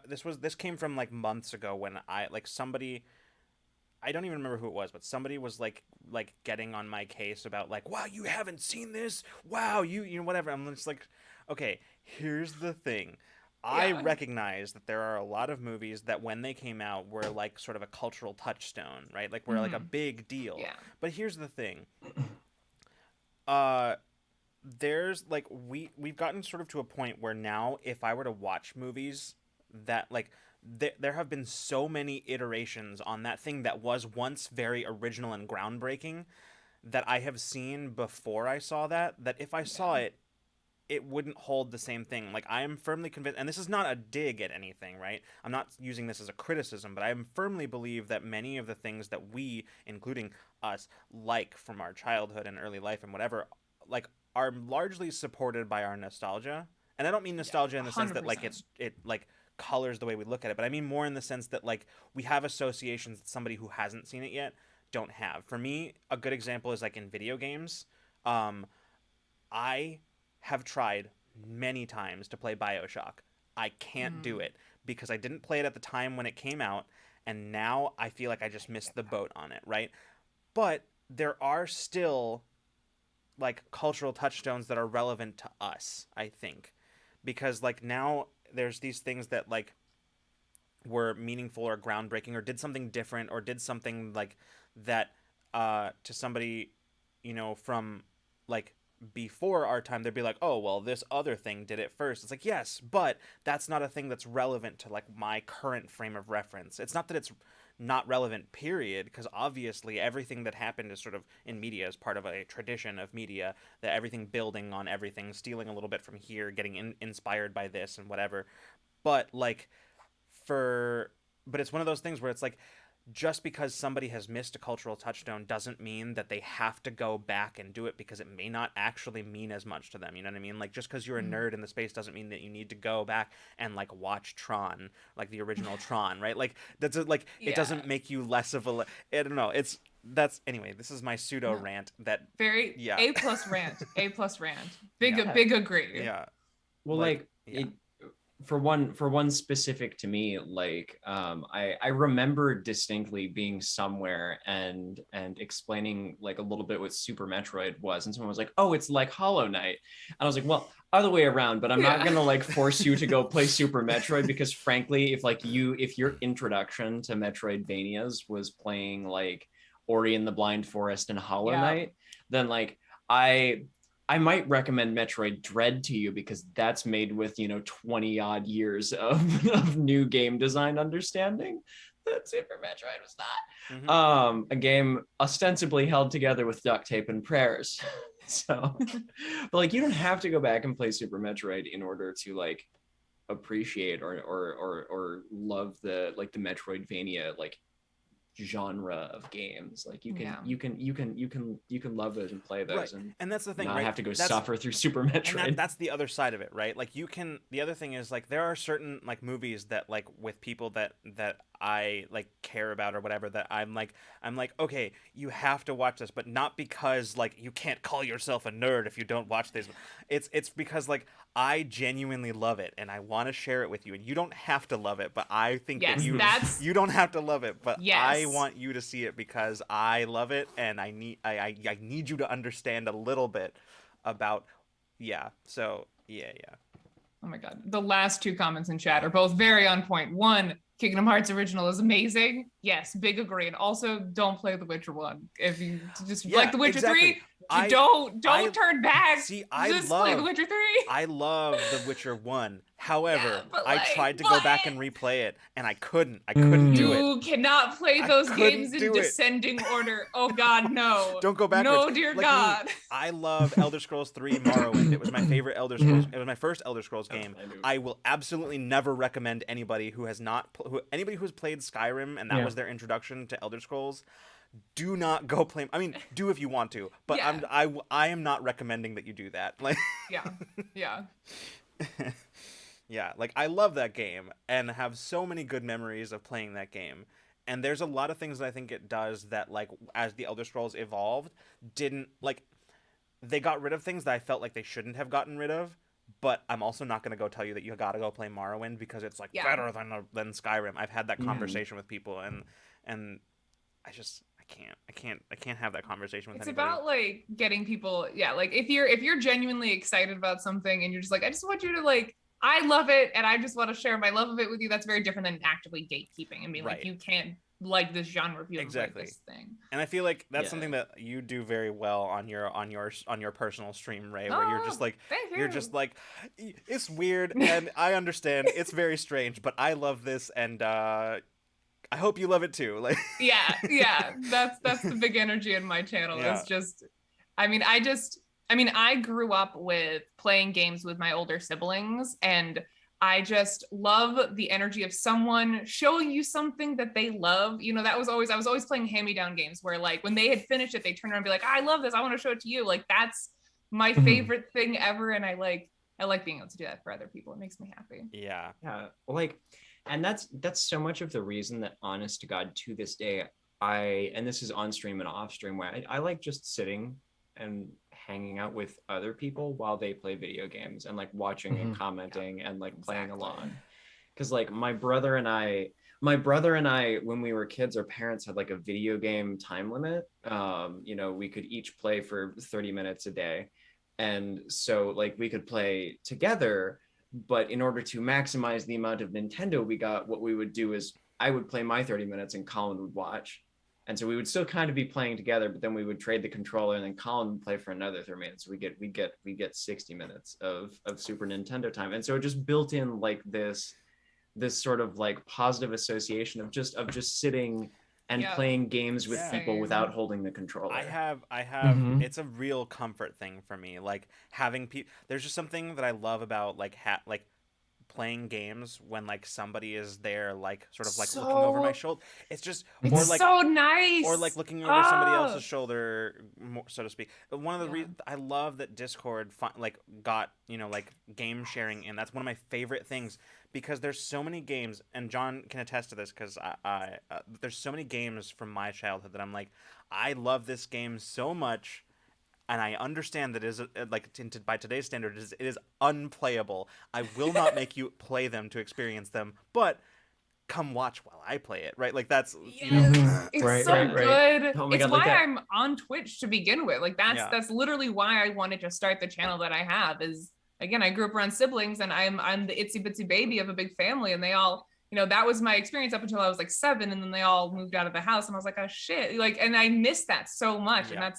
this came from like months ago when somebody, I don't even remember who it was, but somebody was like getting on my case about like, wow, you haven't seen this? Wow, you know, whatever. I'm just like, okay, here's the thing. I recognize that there are a lot of movies that when they came out were like sort of a cultural touchstone, right? Like we're like a big deal. Yeah. But here's the thing. There's like we've gotten sort of to a point where now if I were to watch movies that like there have been so many iterations on that thing that was once very original and groundbreaking that I have seen before I saw that if I saw it, it wouldn't hold the same thing. Like, I am firmly convinced, and this is not a dig at anything, right? I'm not using this as a criticism, but I firmly believe that many of the things that we, including us, like from our childhood and early life and whatever, like, are largely supported by our nostalgia. And I don't mean nostalgia in the sense that, like, it like colors the way we look at it, but I mean more in the sense that, like, we have associations that somebody who hasn't seen it yet don't have. For me, a good example is, like, in video games. I have tried many times to play BioShock. I can't do it because I didn't play it at the time when it came out, and now I feel like I just missed the boat on it, right? But there are still, like, cultural touchstones that are relevant to us, I think. Because, like, now there's these things that, like, were meaningful or groundbreaking or did something different or did something, like, that to somebody, you know, from, like, before our time, they'd be like, oh, well, this other thing did it first. It's like, yes, but that's not a thing that's relevant to, like, my current frame of reference. It's not that it's not relevant, period, because obviously everything that happened is sort of in media is part of a tradition of media, that everything building on everything, stealing a little bit from here, getting inspired by this and whatever. But, like, but it's one of those things where it's like, just because somebody has missed a cultural touchstone doesn't mean that they have to go back and do it, because it may not actually mean as much to them. You know what I mean? Like, just because you're a nerd in the space doesn't mean that you need to go back and, like, watch Tron, like the original Tron, right? Like, that's like, it doesn't make you less of a, I don't know. Anyway, this is my pseudo rant that very A+ rant, A+ rant. Big agree. Yeah. Well, like for one specific to me, like I remember distinctly being somewhere and explaining, like, a little bit what Super Metroid was, and someone was like, oh, it's like Hollow Knight, and I was like, well, other way around, but I'm not gonna, like, force you to go play Super Metroid, because frankly, if your introduction to Metroidvanias was playing, like, Ori and the Blind Forest and Hollow Knight, then, like, I might recommend Metroid Dread to you, because that's made with, 20 odd years of new game design understanding that Super Metroid was not. Mm-hmm. A game ostensibly held together with duct tape and prayers. So, but, like, you don't have to go back and play Super Metroid in order to, like, appreciate or love the, like, the Metroidvania, like, genre of games. Like, you can love those and play those, right. And that's the thing, not right? have to go suffer through Super Metroid. And that's the other side of it, right? Like, the other thing is, like, there are certain, like, movies that, like, with people that I, like, care about or whatever, that I'm like, okay, you have to watch this, but not because, like, you can't call yourself a nerd if you don't watch this. It's because, like, I genuinely love it and I want to share it with you, and you don't have to love it, but I think that you don't have to love it, but I want you to see it because I love it, and I need you to understand a little bit about So yeah. Oh my god, the last two comments in chat are both very on point. One, Kingdom Hearts original is amazing. Yes, big agree. And also, don't play The Witcher 1. If you just like The Witcher 3, don't turn back. See, just play The Witcher 3. I love The Witcher 1. However, I tried to go back and replay it, and I couldn't. I couldn't do it. You cannot play those games in descending order. Oh God, no. Don't go backwards. No, dear God. I love Elder Scrolls 3 Morrowind. It was my favorite Elder Scrolls. It was my first Elder Scrolls game. I will absolutely never recommend anybody who has anybody who's played Skyrim and that was their introduction to Elder Scrolls. Do not go play. I mean, do if you want to, but I am not recommending that you do that. Like, yeah. Yeah, like, I love that game and have so many good memories of playing that game. And there's a lot of things that I think it does that, like, as the Elder Scrolls evolved, didn't, like, they got rid of things that I felt like they shouldn't have gotten rid of. But I'm also not going to go tell you that you got to go play Morrowind because it's, like, better than Skyrim. I've had that conversation with people, and I can't have that conversation with anybody. It's about, like, getting people, like, if you're genuinely excited about something and you're just like, I just want you to, like, I love it and I just want to share my love of it with you, that's very different than actively gatekeeping and being like, you can't like this genre view of like Exactly. this thing. And I feel like that's Yeah. something that you do very well on your personal stream, Ray, where you're just like Thank you. you're just like it's weird and I understand it's very strange, but I love this and I hope you love it too. Like yeah. That's the big energy in my channel. Yeah. It's just, I grew up with playing games with my older siblings, and I just love the energy of someone showing you something that they love. You know, I was always playing hand-me-down games where like when they had finished it, they turn around and be like, I love this, I want to show it to you. Like that's my favorite thing ever. And I like being able to do that for other people. It makes me happy. Yeah. Yeah, like, and that's so much of the reason that, honest to God, to this day, and this is on stream and off stream, where I like just sitting and hanging out with other people while they play video games and like watching and commenting and like playing along. Because like my brother and I, when we were kids, our parents had like a video game time limit. You know, we could each play for 30 minutes a day. And so like we could play together, but in order to maximize the amount of Nintendo we got, what we would do is I would play my 30 minutes and Colin would watch. And so we would still kind of be playing together, but then we would trade the controller and then Colin would play for another 30 minutes. So we get 60 minutes of Super Nintendo time. And so it just built in like this sort of like positive association of just sitting and playing games with people without holding the controller. I have it's a real comfort thing for me. Like having people, there's just something that I love about like playing games when like somebody is there, like sort of like looking over my shoulder. It's just It's so nice. or like looking over somebody else's shoulder, so to speak. But one of the reasons I love that Discord like got, you know, like game sharing, and that's one of my favorite things, because there's so many games, and John can attest to this, because I there's so many games from my childhood that I'm like, I love this game so much. And I understand that it is like by today's standard, it is unplayable. I will not make you play them to experience them, but come watch while I play it, right? Like that's it's Right, so right, right. good. Oh my It's God, why like that. I'm on Twitch to begin with. Like that's literally why I wanted to start the channel that I have. Is again, I grew up around siblings, and I'm the itsy bitsy baby of a big family, and they all, you know, that was my experience up until I was like 7, and then they all moved out of the house, and I was like, oh shit, like, and I miss that so much, and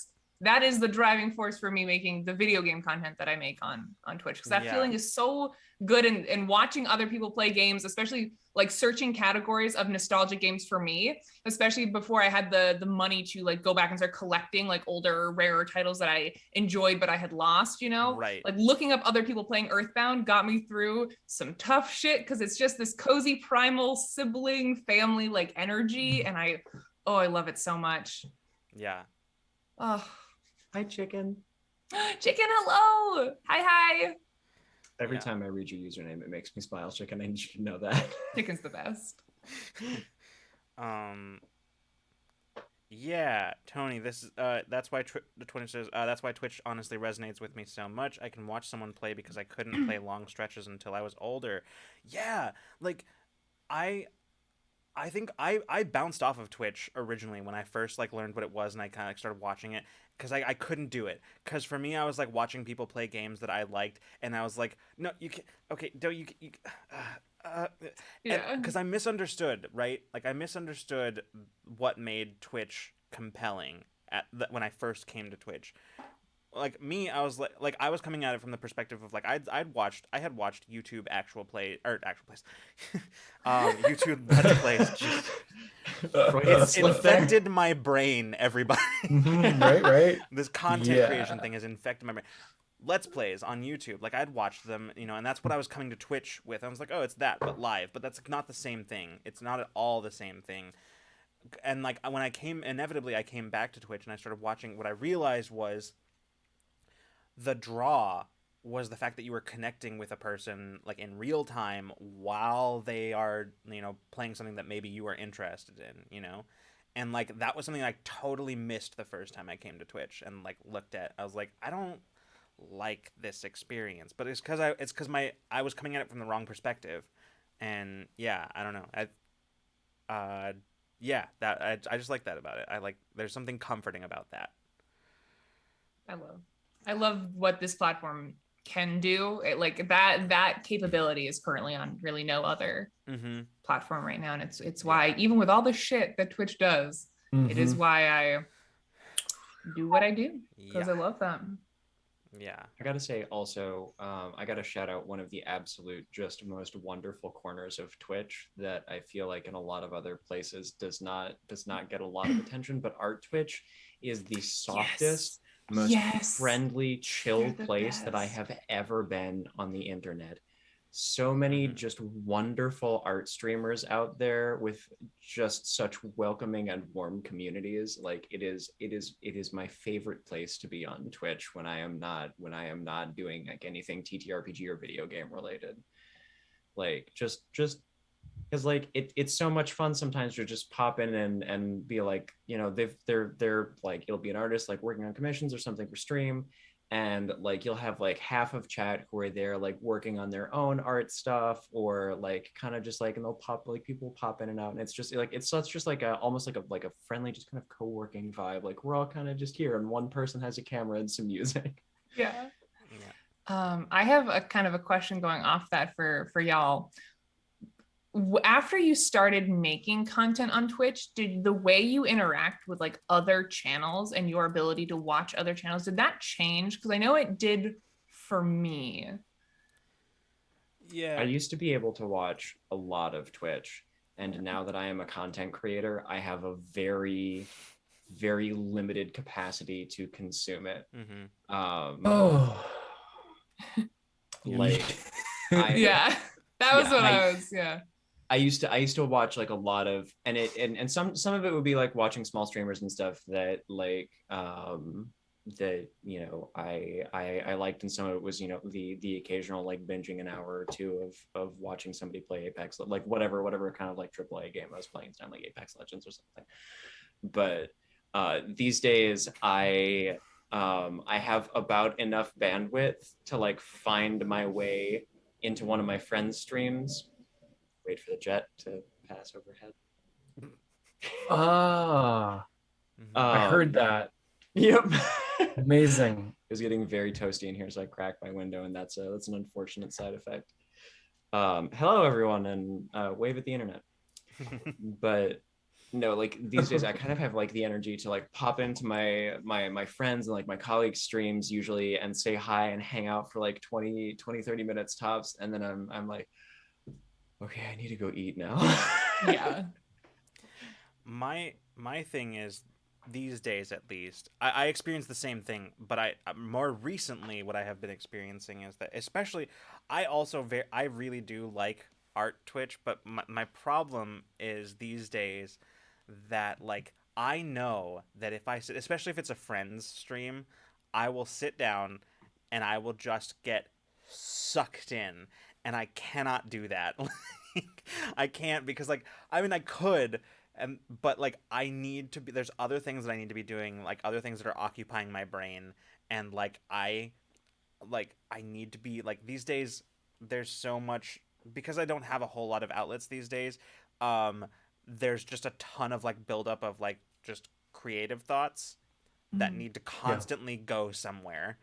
that is the driving force for me making the video game content that I make on Twitch, because that feeling is so good, and watching other people play games, especially like searching categories of nostalgic games for me, especially before I had the money to like go back and start collecting like older, rarer titles that I enjoyed but I had lost, you know? Right. Like looking up other people playing Earthbound got me through some tough shit, because it's just this cozy primal sibling family like energy, and I love it so much. Yeah. Oh. Hi, chicken. Chicken, hello. Hi. Every time I read your username, it makes me smile, chicken. I need you to know that. Chicken's the best. Yeah, Tony, this is that's why the Twitter says that's why Twitch honestly resonates with me so much. I can watch someone play because I couldn't play long stretches until I was older. Yeah, like I think I bounced off of Twitch originally when I first like learned what it was, and I kind of started watching it, because I couldn't do it. Because for me, I was like watching people play games that I liked, and I was like, no, you can't. Okay, don't you? Because I misunderstood, right? Like I misunderstood what made Twitch compelling when I first came to Twitch. Like me, I was like I was coming at it from the perspective of like I had watched YouTube actual plays, YouTube Let's Plays. It's infected my brain, everybody. Right. This content creation thing has infected my brain. Let's Plays on YouTube, like I'd watched them, you know, and that's what I was coming to Twitch with. I was like, oh, it's that, but live. But that's not the same thing. It's not at all the same thing. And like when I came back to Twitch and I started watching, what I realized was the draw was the fact that you were connecting with a person like in real time while they are, you know, playing something that maybe you are interested in, you know? And like that was something I totally missed the first time I came to Twitch and like looked at. I was like, I don't like this experience, but it's because I was coming at it from the wrong perspective. And yeah, I don't know. I just like that about it. There's something comforting about that. I love what this platform can do. It, like that capability is currently on really no other platform right now, and it's why even with all the shit that Twitch does, it is why I do what I do, because I love them. Yeah. I gotta say also, I gotta shout out one of the absolute just most wonderful corners of Twitch that I feel like in a lot of other places does not get a lot of attention, but Art Twitch is the softest, most friendly, chill place that I have ever been on the internet. So many just wonderful art streamers out there with just such welcoming and warm communities. Like it is my favorite place to be on Twitch when I am not doing like anything TTRPG or video game related. Like just because like it's so much fun sometimes to just pop in and be like, you know, they're like, it'll be an artist like working on commissions or something for stream, and like you'll have like half of chat who are there like working on their own art stuff, or like kind of just like, and they'll pop, like people pop in and out, and it's just like it's just like a almost like a friendly just kind of co-working vibe. Like we're all kind of just here and one person has a camera and some music. Yeah. I have a kind of a question going off that for y'all. After you started making content on Twitch, did the way you interact with like other channels and your ability to watch other channels, did that change? Because I know it did for me. Yeah. I used to be able to watch a lot of Twitch, and now that I am a content creator, I have a very, very limited capacity to consume it. Like yeah, that was what I was. Yeah. I used to watch like a lot of, and some of it would be like watching small streamers and stuff that like that, you know, I liked, and some of it was, you know, the occasional like binging an hour or two of watching somebody play Apex, like whatever kind of like AAA game I was playing, like Apex Legends or something. But these days I have about enough bandwidth to like find my way into one of my friends' streams. Wait for the jet to pass overhead. I heard that. Yep. Amazing. It was getting very toasty in here, so I cracked my window, and that's an unfortunate side effect. Hello, everyone, and wave at the internet. But no, like these days, I kind of have like the energy to like pop into my friends and like my colleagues' streams usually and say hi and hang out for like 20, 30 minutes tops, and then I'm like, okay, I need to go eat now. Yeah. My thing is, these days at least, I experience the same thing, but I more recently what I have been experiencing is that, especially, I really do like art Twitch, but my problem is these days that like I know that if I sit, especially if it's a friend's stream, I will sit down and I will just get sucked in, and I cannot do that. I can't, because like I mean I could, but like I need to be, there's other things that I need to be doing, like other things that are occupying my brain, and like I need to be like, these days there's so much, because I don't have a whole lot of outlets these days. There's just a ton of like buildup of like just creative thoughts that need to constantly go somewhere.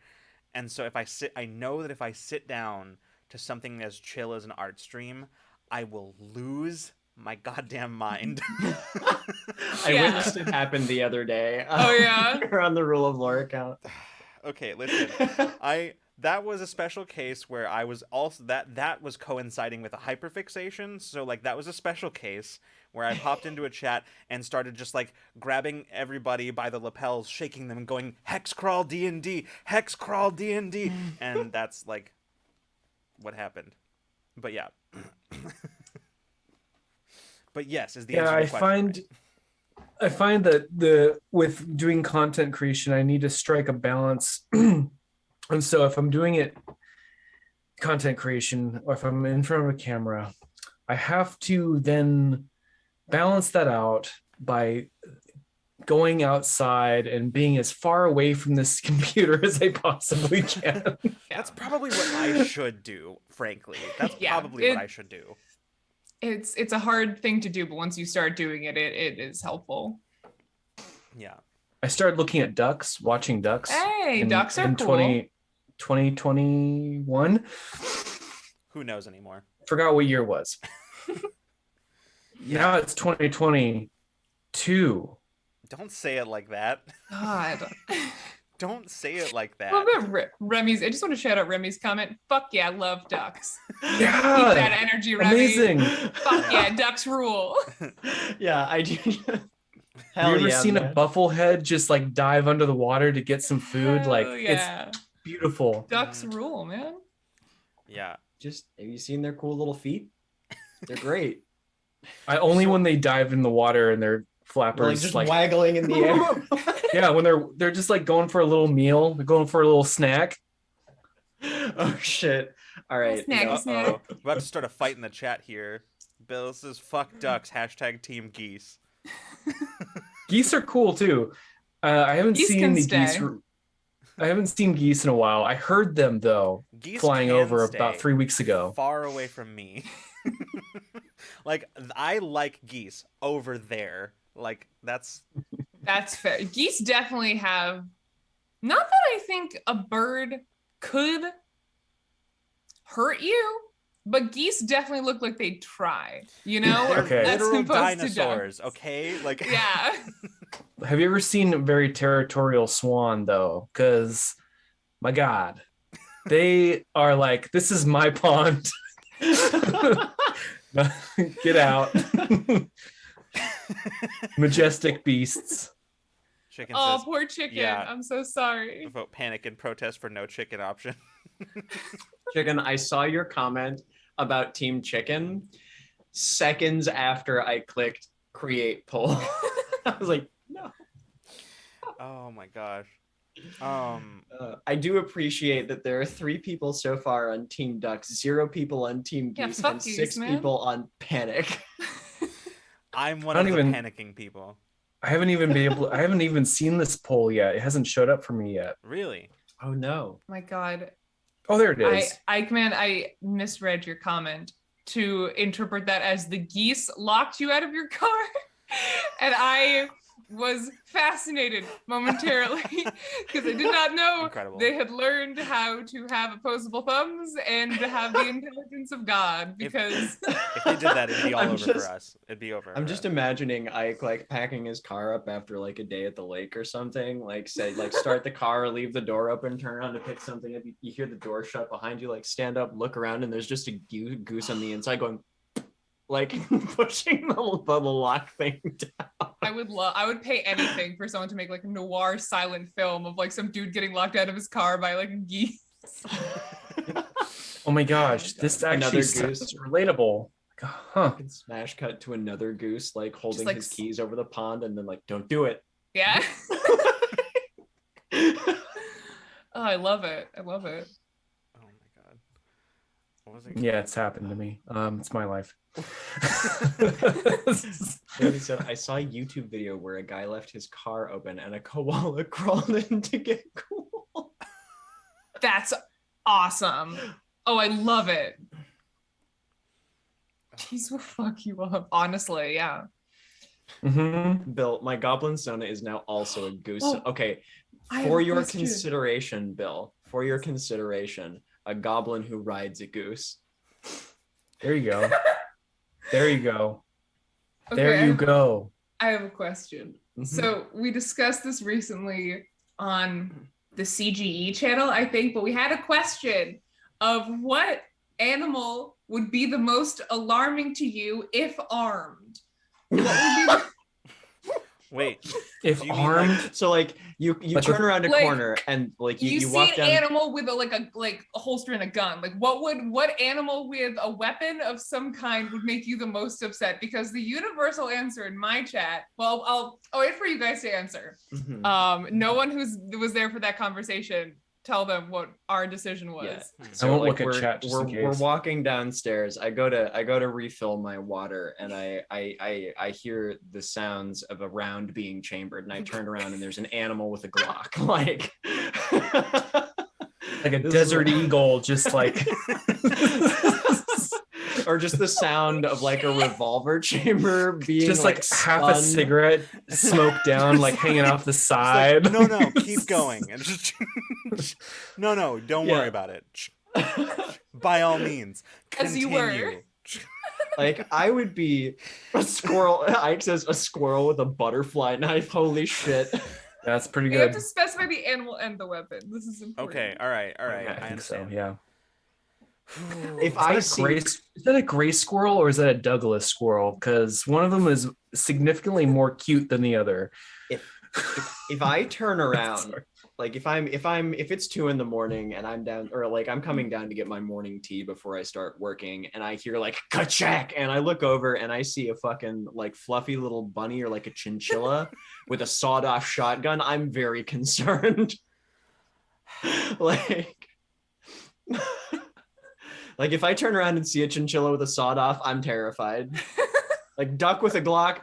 And so I know that if I sit down to something as chill as an art stream, I will lose my goddamn mind. I witnessed it happen the other day. Oh yeah. On the Rule of Lore account. Okay, listen. That was a special case where I was also that was coinciding with a hyperfixation. So like that was a special case where I popped into a chat and started just like grabbing everybody by the lapels, shaking them and going, "Hex crawl D&D, hex crawl D&D." And that's like what happened. But yeah. But yes, is the answer to the question. I find that with doing content creation, I need to strike a balance. And so if I'm doing it content creation, or if I'm in front of a camera, I have to then balance that out by going outside and being as far away from this computer as I possibly can. That's probably what I should do, frankly. That's probably what I should do. It's a hard thing to do, but once you start doing it, it is helpful. Yeah. I started looking at ducks, watching ducks. Hey, ducks are cool. 2021. Who knows anymore? Forgot what year it was. Now it's 2022. Don't say it like that. God. Don't say it like that. What about Remy's? I just want to shout out Remy's comment. Fuck yeah, love ducks. Keep Yeah, that energy, Remy. amazing. Fuck yeah, ducks rule. Yeah, I do. Have you ever seen man. a bufflehead just like dive under the water to get some food? Like, Hell yeah. it's beautiful. Ducks rule, man. Yeah. Just have you seen their cool little feet? They're great. I only when they dive in the water and their They're flappers like just like waggling in the air. yeah, when they're just like going for a little meal, they're going for a little snack. Oh shit! All right. Snack, no. snack. Uh-oh. We're about to start a fight in the chat here. Bill says, fuck ducks, hashtag team geese. Geese are cool too. I haven't Geese seen can the stay. geese. I haven't seen geese in a while. I heard them though, Geese flying can over stay about 3 weeks ago. far away from me. Like, I like geese over there. Like, that's... That's fair. Geese definitely have, not that I think a bird could hurt you, but geese definitely look like they'd try, you know? They're Okay. That's literal opposed to dinosaurs, ducks. okay? Like, Yeah. Have you ever seen a very territorial swan though? Because my God, they are like, this is my pond. Get out. Majestic beasts. Chicken Oh, says, poor chicken. yeah. I'm so sorry. vote panic and protest for no chicken option. Chicken, I saw your comment about Team Chicken seconds after I clicked create poll. I was like, no. Oh my gosh. I do appreciate that there are 3 people so far on Team Ducks, 0 people on Team Yeah, Geese, fuck and geese, 6 man. people on Panic. I'm one I of don't the even- panicking people. I haven't even seen this poll yet. It hasn't showed up for me yet. Really? Oh no. My God. Oh, there it is. I misread your comment to interpret that as the geese locked you out of your car. And I was fascinated momentarily because I did not know Incredible. they had learned how to have opposable thumbs and to have the intelligence of God because If they did that, it'd be all I'm over just- for us. It'd be over. I'm for just us. imagining Ike like packing his car up after like a day at the lake or something. Like say like start the car, leave the door open, turn around to pick something up. You hear the door shut behind you. Like stand up, look around, and there's just a goose on the inside going, like pushing the lock thing down. I would pay anything for someone to make like a noir silent film of like some dude getting locked out of his car by like a geese. Oh my gosh, this Another actually goose. sounds relatable. Huh. And smash cut to another goose like holding like his keys over the pond, and then like don't do it. Yeah. Oh, I love it. I love it. Oh my god. What was it? Yeah, it's happened to me. It's my life. He said, I saw a YouTube video where a guy left his car open and a koala crawled in to get cool. That's awesome. Oh, I love it. Geese will fuck you up. Honestly, yeah. Mm-hmm. Bill, my Goblin Sona is now also a goose. Oh, Okay, I have for a your question. consideration, Bill, for your consideration, a goblin who rides a goose. There you go. There you go. Okay, There you go. I have a question. Mhm. So we discussed this recently on the CGE channel, I think, but we had a question of what animal would be the most alarming to you if armed? What would be the- Wait. If Do you mean, armed, So like you Like turn with- around a Like, corner and like you you see walk an down. animal with a holster and a gun. Like what animal with a weapon of some kind would make you the most upset? Because the universal answer in my chat, well, I'll wait for you guys to answer. Mhm. No one was there for that conversation, tell them what our decision was. Yeah. I won't look at chat just in we're case. walking downstairs. I go to refill my water, and I hear the sounds of a round being chambered, and I turn around and there's an animal with a Glock, like like a This is desert what- eagle, just like or just the sound of like a revolver chamber being Just like half a spun. cigarette smoke down, like hanging off the It's side. like, no, keep going. And just no, don't worry about it. By all means, As you were. continue. Like I would be a squirrel. Ike says a squirrel with a butterfly knife. Holy shit. That's pretty You have good. to specify the animal and the weapon. This is important. Okay, all right. I I think so. understand. Yeah. If I see Is that a gray squirrel or is that a Douglas squirrel? Because one of them is significantly more cute than the other. if I turn around, Sorry. like if it's 2 a.m. and I'm down, or like I'm coming down to get my morning tea before I start working, and I hear like ka-chack, and I look over and I see a fucking like fluffy little bunny or like a chinchilla with a sawed-off shotgun, I'm very concerned. like like if I turn around and see a chinchilla with a sawed-off, I'm terrified. Like duck with a Glock.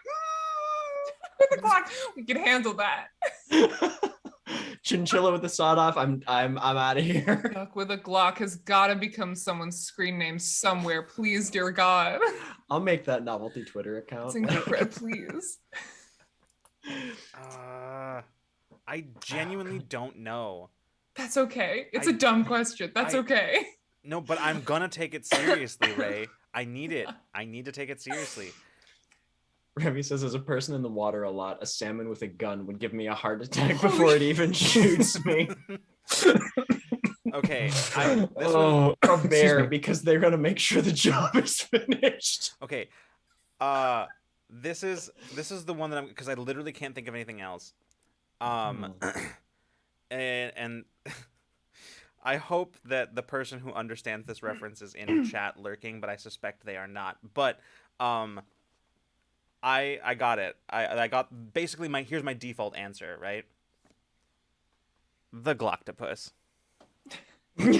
With the clock, we can handle that. Chinchilla with the sawed off. I'm out of here. Duck with a Glock has got to become someone's screen name somewhere. Please, dear God. I'll make that novelty Twitter account. It's incredible. Please. I genuinely don't know. That's okay. It's a dumb question. That's okay. No, but I'm gonna take it seriously, Ray. I need it. I need to take it seriously. Remy says, as a person in the water a lot, a salmon with a gun would give me a heart attack before it even shoots me. Okay. A bear, because they're gonna make sure the job is finished. Okay. This is the one that I'm, because I literally can't think of anything else. And I hope that the person who understands this reference is in chat lurking, but I suspect they are not. But I got it. I got basically here's my default answer, right? The Gloctopus. Do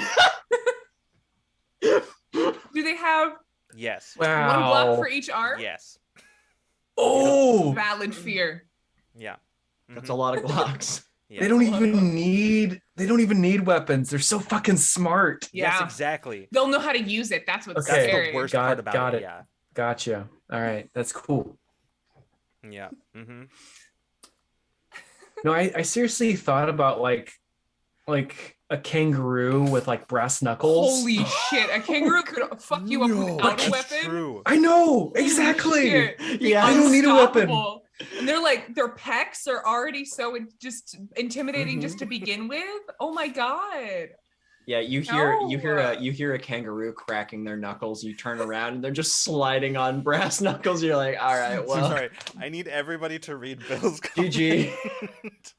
they have Yes. Wow. one block for each arm? Yes. Oh, Valid fear. Yeah. That's a lot of Glocks. Yes. they don't even need weapons. They're so fucking smart. Yeah. Yes, exactly. They'll know how to use it. That's what's Okay. That's scary. the worst Got part it, about got it. it. Yeah. Gotcha. All right, that's cool. Yeah. Mm-hmm. No, I seriously thought about like a kangaroo with like brass knuckles. Holy shit. A kangaroo could fuck you up without a That's weapon. true. I know Holy exactly. shit. Yeah, I don't need a weapon. Unstoppable. And they're like, their pecs are already so just intimidating just to begin with. Oh my God. Yeah, you hear a kangaroo cracking their knuckles. You turn around and they're just sliding on brass knuckles. You're like, all right, well, Sorry. I need everybody to read Bill's GG. comment.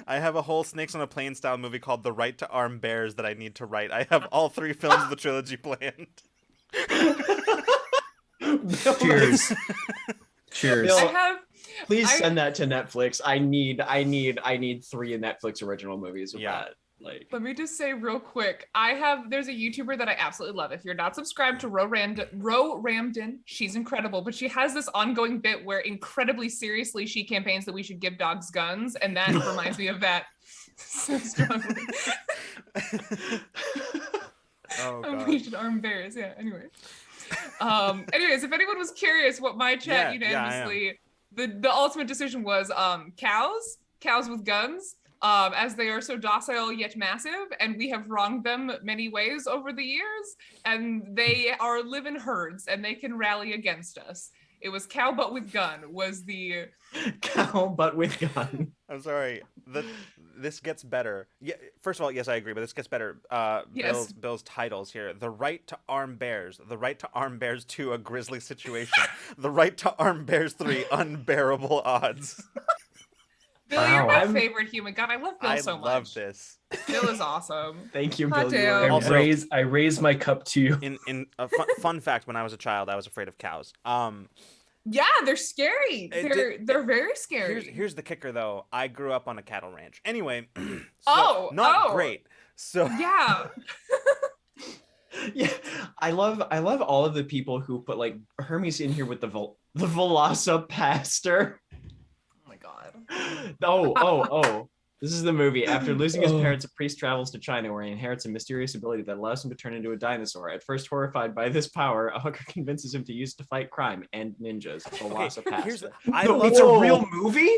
I have a whole Snakes on a Plane style movie called The Right to Arm Bears that I need to write. I have all 3 films of the trilogy planned. Cheers. Cheers. Bill, please I- send that to Netflix. I need 3 Netflix original movies of Yeah. that. Like, Let me just say real quick, there's a YouTuber that I absolutely love. If you're not subscribed to Ro Ramden, she's incredible, but she has this ongoing bit where incredibly seriously she campaigns that we should give dogs guns, and that reminds me of that so strongly. Oh, And we God. should arm bears. Yeah, anyway. Anyways, if anyone was curious what my chat Yeah, I am. unanimously, the ultimate decision was cows with guns. As they are so docile yet massive, and we have wronged them many ways over the years, and they are live in herds, and they can rally against us. It was cow butt with gun was the... cow butt with gun. I'm sorry. This gets better. Yeah. First of all, yes, I agree, but this gets better. Yes. Bill's titles here: The Right to Arm Bears, The Right to Arm Bears 2, A Grisly Situation, The Right to Arm Bears 3, Unbearable Odds. Bill, you're Wow. my favorite human. God, I love Bill so much. I love this. Bill is awesome. Thank you, Hot Bill. You are damn. Also- I raise my cup to you. In a fun fact, when I was a child, I was afraid of cows. Yeah, they're scary. They're very scary. Here's the kicker, though. I grew up on a cattle ranch. Anyway, Oh. great. So Yeah. Yeah, I love all of the people who put like Hermes in here with the Velocipaster. Oh my God. Oh. This is the movie. After losing his parents, a priest travels to China where he inherits a mysterious ability that allows him to turn into a dinosaur. At first horrified by this power, a hooker convinces him to use it to fight crime and ninjas. It's a real movie?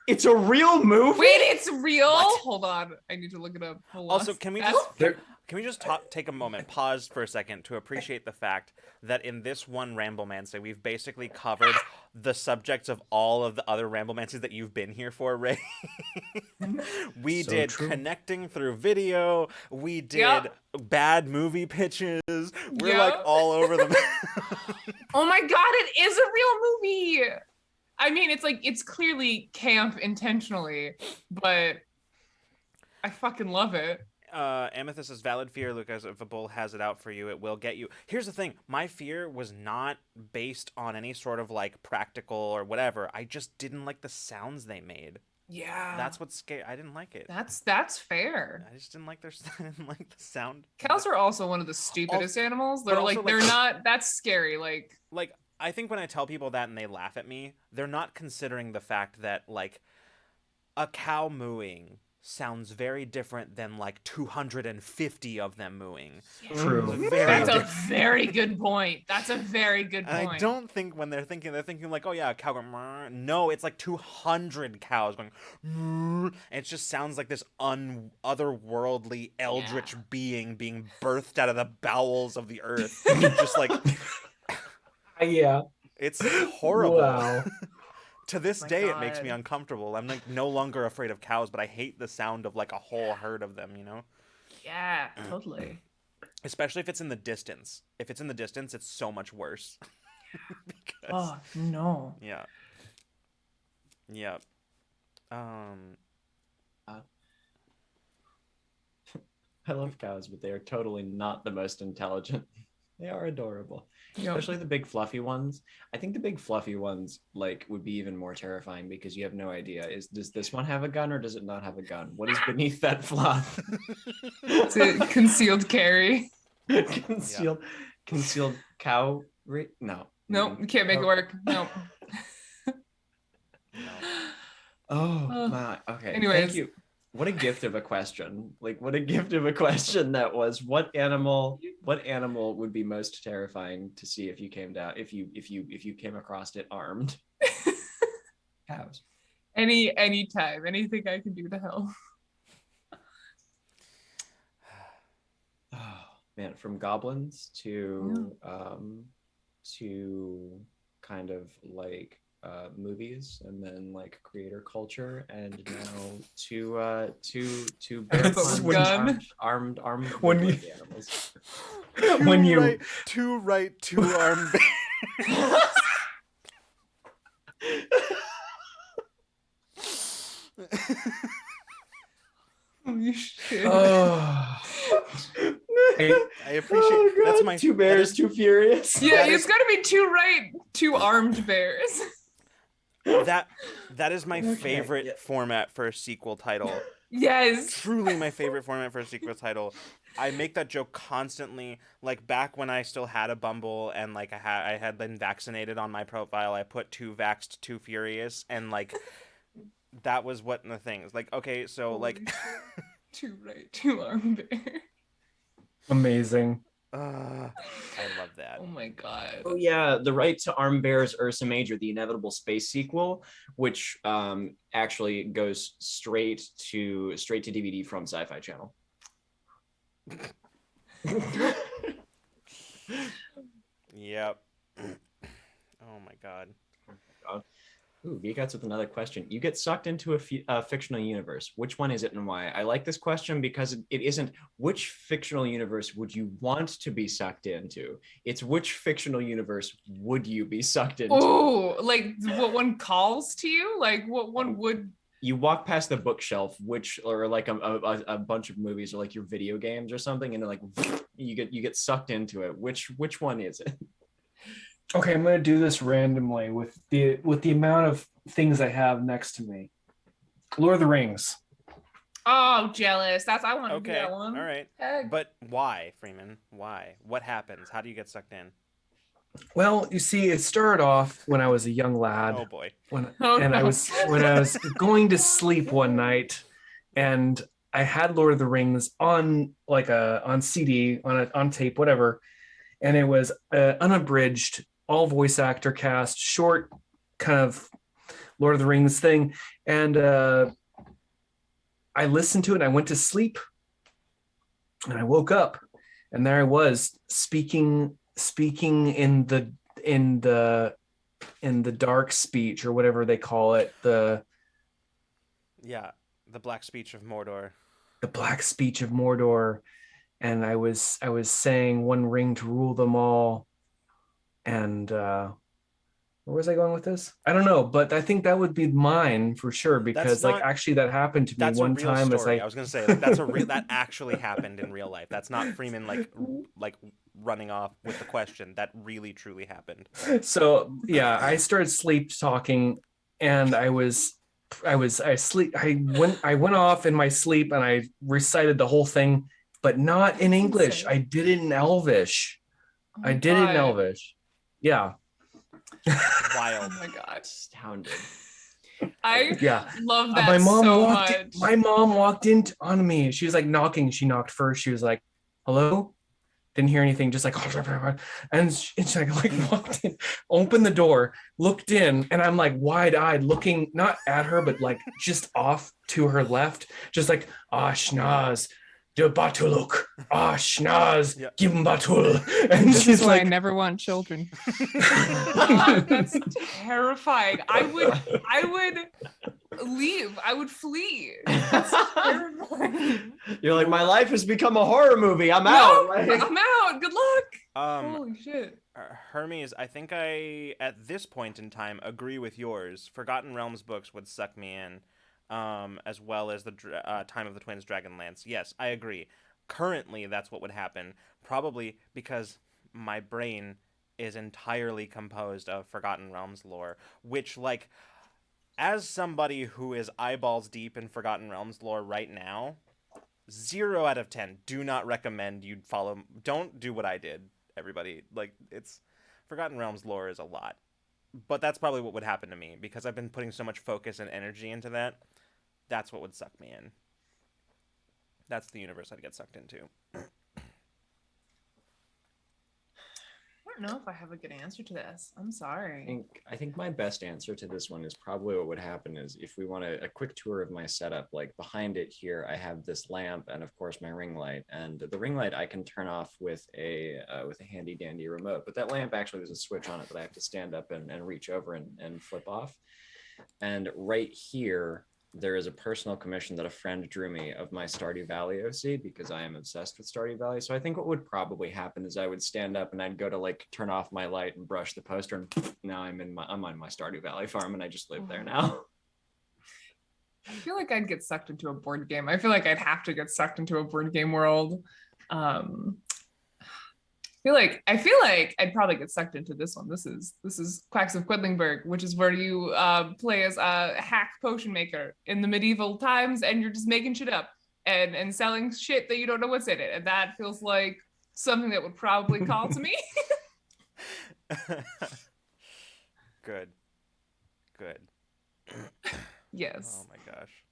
It's a real movie? Wait, it's real? What? Hold on. I need to look it up. Also, can we just take a moment, pause for a second to appreciate the fact that in this one Ramblemancy, we've basically covered the subjects of all of the other Ramblemancies that you've been here for, Ray. We did connecting through video. We did bad movie pitches. We're like all over the map. Oh my god, it is a real movie. I mean, it's clearly camp intentionally, but I fucking love it. Amethyst says, valid fear, Lucas. If a bull has it out for you, it will get you. Here's the thing. My fear was not based on any sort of like practical or whatever. I just didn't like the sounds they made. Yeah. That's what's scary. I didn't like it. That's fair. I just didn't like I didn't like the sound. Cows are also one of the stupidest animals. They're like, they're not, that's scary. Like, I think when I tell people that and they laugh at me, they're not considering the fact that like a cow mooing sounds very different than like 250 of them mooing. True. That's a very good point. That's a very good point. And I don't think when they're thinking like, oh yeah, a cow going, Mrr. No, it's like 200 cows going, Mrr. And it just sounds like this otherworldly eldritch being birthed out of the bowels of the earth. Just like, yeah, it's horrible. Wow. To this day, God. It makes me uncomfortable. I'm like no longer afraid of cows, but I hate the sound of like a whole herd of them, you know? Yeah, totally. Especially if it's in the distance. If it's in the distance, it's so much worse. Oh, no. Yeah. Yeah. I love cows, but they are totally not the most intelligent. They are adorable. Yep. Especially the big fluffy ones. I think the big fluffy ones like would be even more terrifying because you have no idea. Does this one have a gun or does it not have a gun? What is beneath that fluff? It's a concealed carry. Concealed cow No. Nope, you can't make it work. Nope. Oh my. Okay. Anyways. Thank you. What a gift of a question. Like what a gift of a question that was. What animal would be most terrifying to see if you came down if you came across it armed? Cows. Anytime. Anything I can do to help. Oh man, from goblins to kind of like movies and then like creator culture and now to armed when you animals. When you two armed bears. Holy shit. oh. I appreciate that's my two bears, too furious. Yeah, it's gotta be two armed bears. That is my favorite format for a sequel title. Yes. Truly my favorite format for a sequel title. I make that joke constantly. Like back when I still had a Bumble and like I had been vaccinated on my profile, I put two vaxxed, two furious, and like that was what the thing is. Like, okay, so like two armed bears. Amazing. I love that. Oh my god. Oh yeah, The Right to Arm Bears Ursa Major, the inevitable space sequel, which actually goes straight to DVD from Sci-Fi Channel. Yep. Oh my god. Ooh, Geek Outs with another question. You get sucked into a fictional universe. Which one is it and why? I like this question because it isn't which fictional universe would you want to be sucked into. It's which fictional universe would you be sucked into? Oh, like what one calls to you? Like what one would... You walk past the bookshelf, or like a bunch of movies or like your video games or something, and like you get sucked into it. Which one is it? Okay, I'm gonna do this randomly with the amount of things I have next to me. Lord of the Rings. Oh, jealous. I want to do Okay, that one. all right. Heck. But why, Freeman? Why? What happens? How do you get sucked in? Well, you see, it started off when I was a young lad. Oh boy. When I was going to sleep one night, and I had Lord of the Rings on on CD, on tape, whatever, and it was unabridged, all voice actor cast, short kind of Lord of the Rings thing, and I listened to it. And I went to sleep, and I woke up, and there I was speaking in the dark speech, or whatever they call it, the black speech of Mordor. The black speech of Mordor, and I was saying one ring to rule them all, and where was I going with this? I don't know, but I think that would be mine for sure, because actually that happened to me one time. Story. I was gonna say, like, that's a real that actually happened in real life. That's not Freeman like running off with the question. That really truly happened. So yeah, I started sleep talking, and I went off in my sleep, and I recited the whole thing, but not in English. I did it in Elvish. Yeah. Wild. Oh my god. Astounded. I love that my mom so walked much. In, my mom walked in on me. She was like knocking. She knocked first. She was like, "Hello?" Didn't hear anything. Just like, and she like walked in, opened the door, looked in, and I'm like wide-eyed, looking not at her, but like just off to her left, just like, Schnaz, de Batuluk, Schnaz, Gim Batul. And this she's is why like, I never want children. That's terrifying. I would leave. I would flee. That's terrifying. You're like, my life has become a horror movie. I'm out. Like... I'm out. Good luck. Holy shit. Hermes, I think I, at this point in time, agree with yours. Forgotten Realms books would suck me in, as well as the Time of the Twins Dragonlance. Yes, I agree. Currently, that's what would happen. Probably because my brain is entirely composed of Forgotten Realms lore, which, like, as somebody who is eyeballs deep in Forgotten Realms lore right now, 0 out of 10, do not recommend you follow. Don't do what I did, everybody. Like, it's Forgotten Realms lore is a lot, but that's probably what would happen to me because I've been putting so much focus and energy into that. That's what would suck me in. That's the universe I'd get sucked into. I don't know if I have a good answer to this. I'm sorry. I think my best answer to this one is probably what would happen is if we want a quick tour of my setup, like behind it here, I have this lamp and of course my ring light, and the ring light I can turn off with a handy dandy remote, but that lamp actually there's a switch on it that I have to stand up and reach over and flip off. And right here, there is a personal commission that a friend drew me of my Stardew Valley OC because I am obsessed with Stardew Valley. So I think what would probably happen is I would stand up and I'd go to like turn off my light and brush the poster, and now I'm on my Stardew Valley farm and I just live there now. I feel like I'd get sucked into a board game. I feel like I'd have to get sucked into a board game world. I feel like I'd probably get sucked into this one. This is Quacks of Quedlingburg, which is where you play as a hack potion maker in the medieval times, and you're just making shit up and selling shit that you don't know what's in it. And that feels like something that would probably call to me. Good. Yes. Oh my gosh.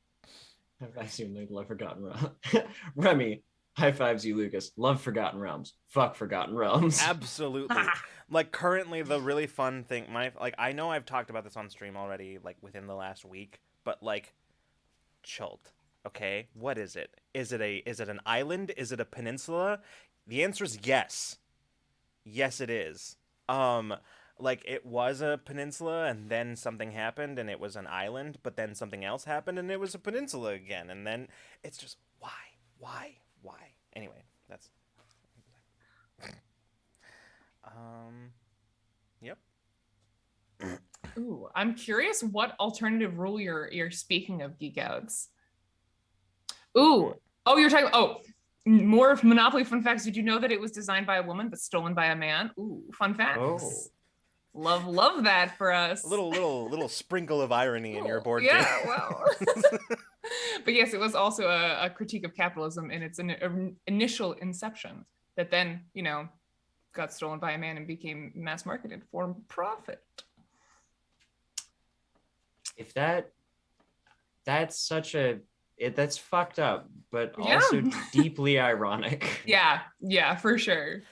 I assume they'd love Forgotten Realms. Remy, high fives you, Lucas. Love Forgotten Realms. Fuck Forgotten Realms. Absolutely. Like, currently, the really fun thing, I know I've talked about this on stream already, like, within the last week, but, like, Chult, okay? What is it? Is it an island? Is it a peninsula? The answer is yes. Yes, it is. Like, it was a peninsula, and then something happened, and it was an island, but then something else happened, and it was a peninsula again, and then it's just, why? Anyway, that's... Yep. Ooh, I'm curious what alternative rule you're speaking of, Geek Outs. Ooh, you're talking, more Monopoly fun facts. Did you know that it was designed by a woman but stolen by a man? Ooh, fun facts. Oh. Love that for us. A little sprinkle of irony in your board game. Yeah, well. But yes, it was also a critique of capitalism in its initial inception that then, got stolen by a man and became mass marketed for profit. If that's such a That's fucked up, but Yeah. also deeply ironic. Yeah, for sure.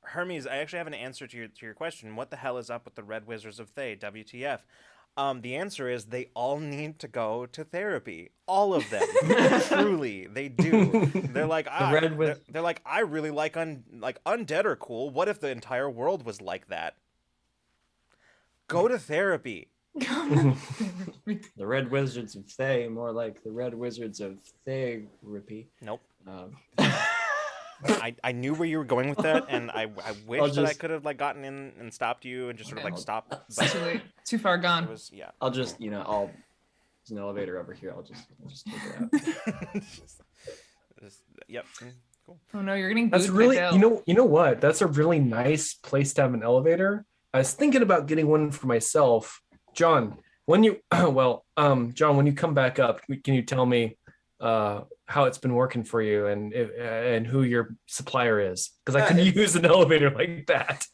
Hermes, I actually have an answer to your question. What the hell is up with the Red Wizards of Thay? WTF? The answer is they all need to go to therapy. All of them. Truly, they do. They're like, they're like, I really like undead are cool. What if the entire world was like that? Go to therapy. The Red Wizards of Thay, more like the Red Wizards of Therapy. Nope. I knew where you were going with that, and I wish that I could have like gotten in and stopped you and just sort of like stopped. But Too late. Too far gone. it was, yeah. I'll just, there's an elevator over here. I'll just take it out. Yep. Cool. Oh no, you're getting That's booed really, by Bill. you know what? That's a really nice place to have an elevator. I was thinking about getting one for myself. John, when you, John, when you come back up, can you tell me how it's been working for you and who your supplier is? Because I could use an elevator like that.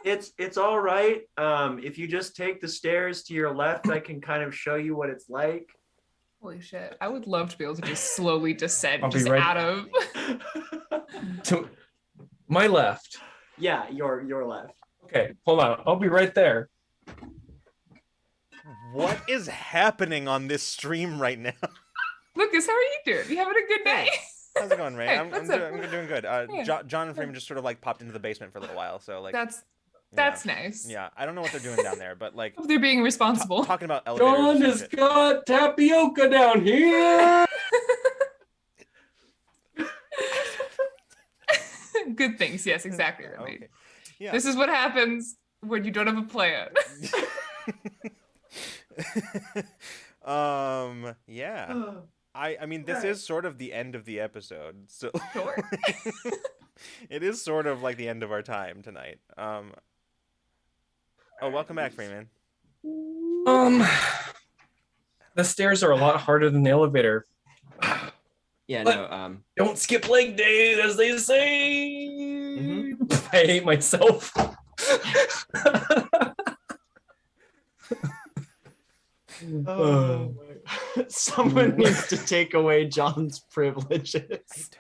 It's all right. If you just take the stairs to your left, I can kind of show you what it's like. Holy shit. I would love to be able to just slowly descend I'll be just right- out of To my left. Yeah, your left. Okay, hold on. I'll be right there. What is happening on this stream right now? Lucas, how are you doing? You having a good day? How's it going, Ray? Hey, I'm what's up? doing good. Yeah. John and Freeman just sort of like popped into the basement for a little while, so like That's nice. yeah. I don't know what they're doing down there, but like Hope they're being responsible. talking about elevators. John and has shit. got tapioca down here. Good things, yes, exactly. Remy. Okay. Yeah. This is what happens when you don't have a plan. Yeah. I mean this is sort of the end of the episode. So Sure. it is sort of like the end of our time tonight. Oh, welcome back, Freeman. The stairs are a lot harder than the elevator. Yeah, But- no. Don't skip leg day, as they say. I hate myself. Oh, someone needs to take away John's privileges.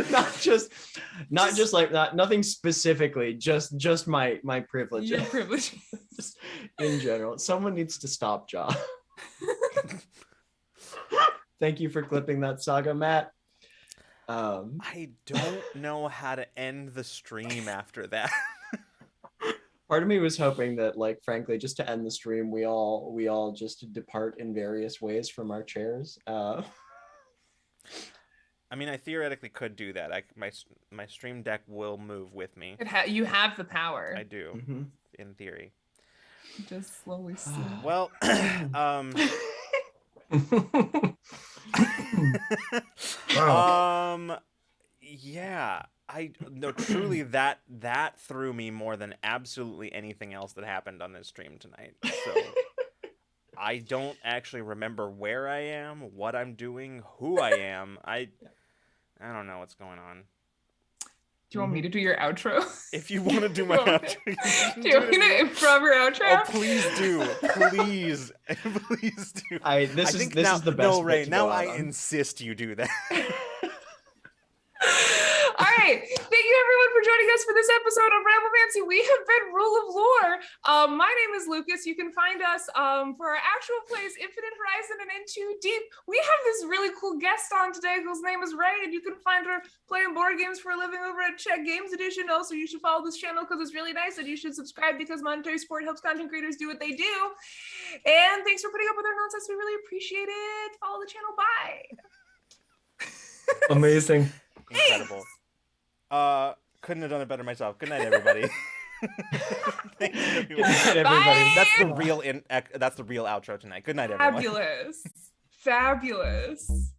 not just like that. Nothing specifically. Just my privileges. Your privilege. Just in general. Someone needs to stop John. Thank you for clipping that saga, Matt. I don't know how to end the stream after that. Part of me was hoping that, like, frankly, just to end the stream, we all just depart in various ways from our chairs. I mean, I theoretically could do that. My stream deck will move with me. You have the power. I do, Mhm. in theory. Just slowly sleep. Well, Wow. yeah. No, truly that threw me more than absolutely anything else that happened on this stream tonight. So I don't actually remember where I am, what I'm doing, who I am. I don't know what's going on. Do you want me to do your outro? If you want to do my outro, you can Do you want me to improv your outro? Oh, please do. Please. Please do. This I is think the best. No, Ray, bit to now go out I on. insist you do that. All right. Thank you, everyone, for joining us for this episode of Ramblemancy. We have been Rule of Lore. My name is Lucas. You can find us for our actual plays, Infinite Horizon and In Too Deep. We have this really cool guest on today whose name is Ray, and you can find her playing board games for a living over at Czech Games Edition. Also, you should follow this channel because it's really nice, and you should subscribe because monetary support helps content creators do what they do. And thanks for putting up with our nonsense. We really appreciate it. Follow the channel. Bye. Amazing. Incredible. Couldn't have done it better myself. Good night, everybody. Thanks, Good everyone. night, everybody. Bye. That's the real outro tonight. Good night, everyone. Fabulous. Fabulous.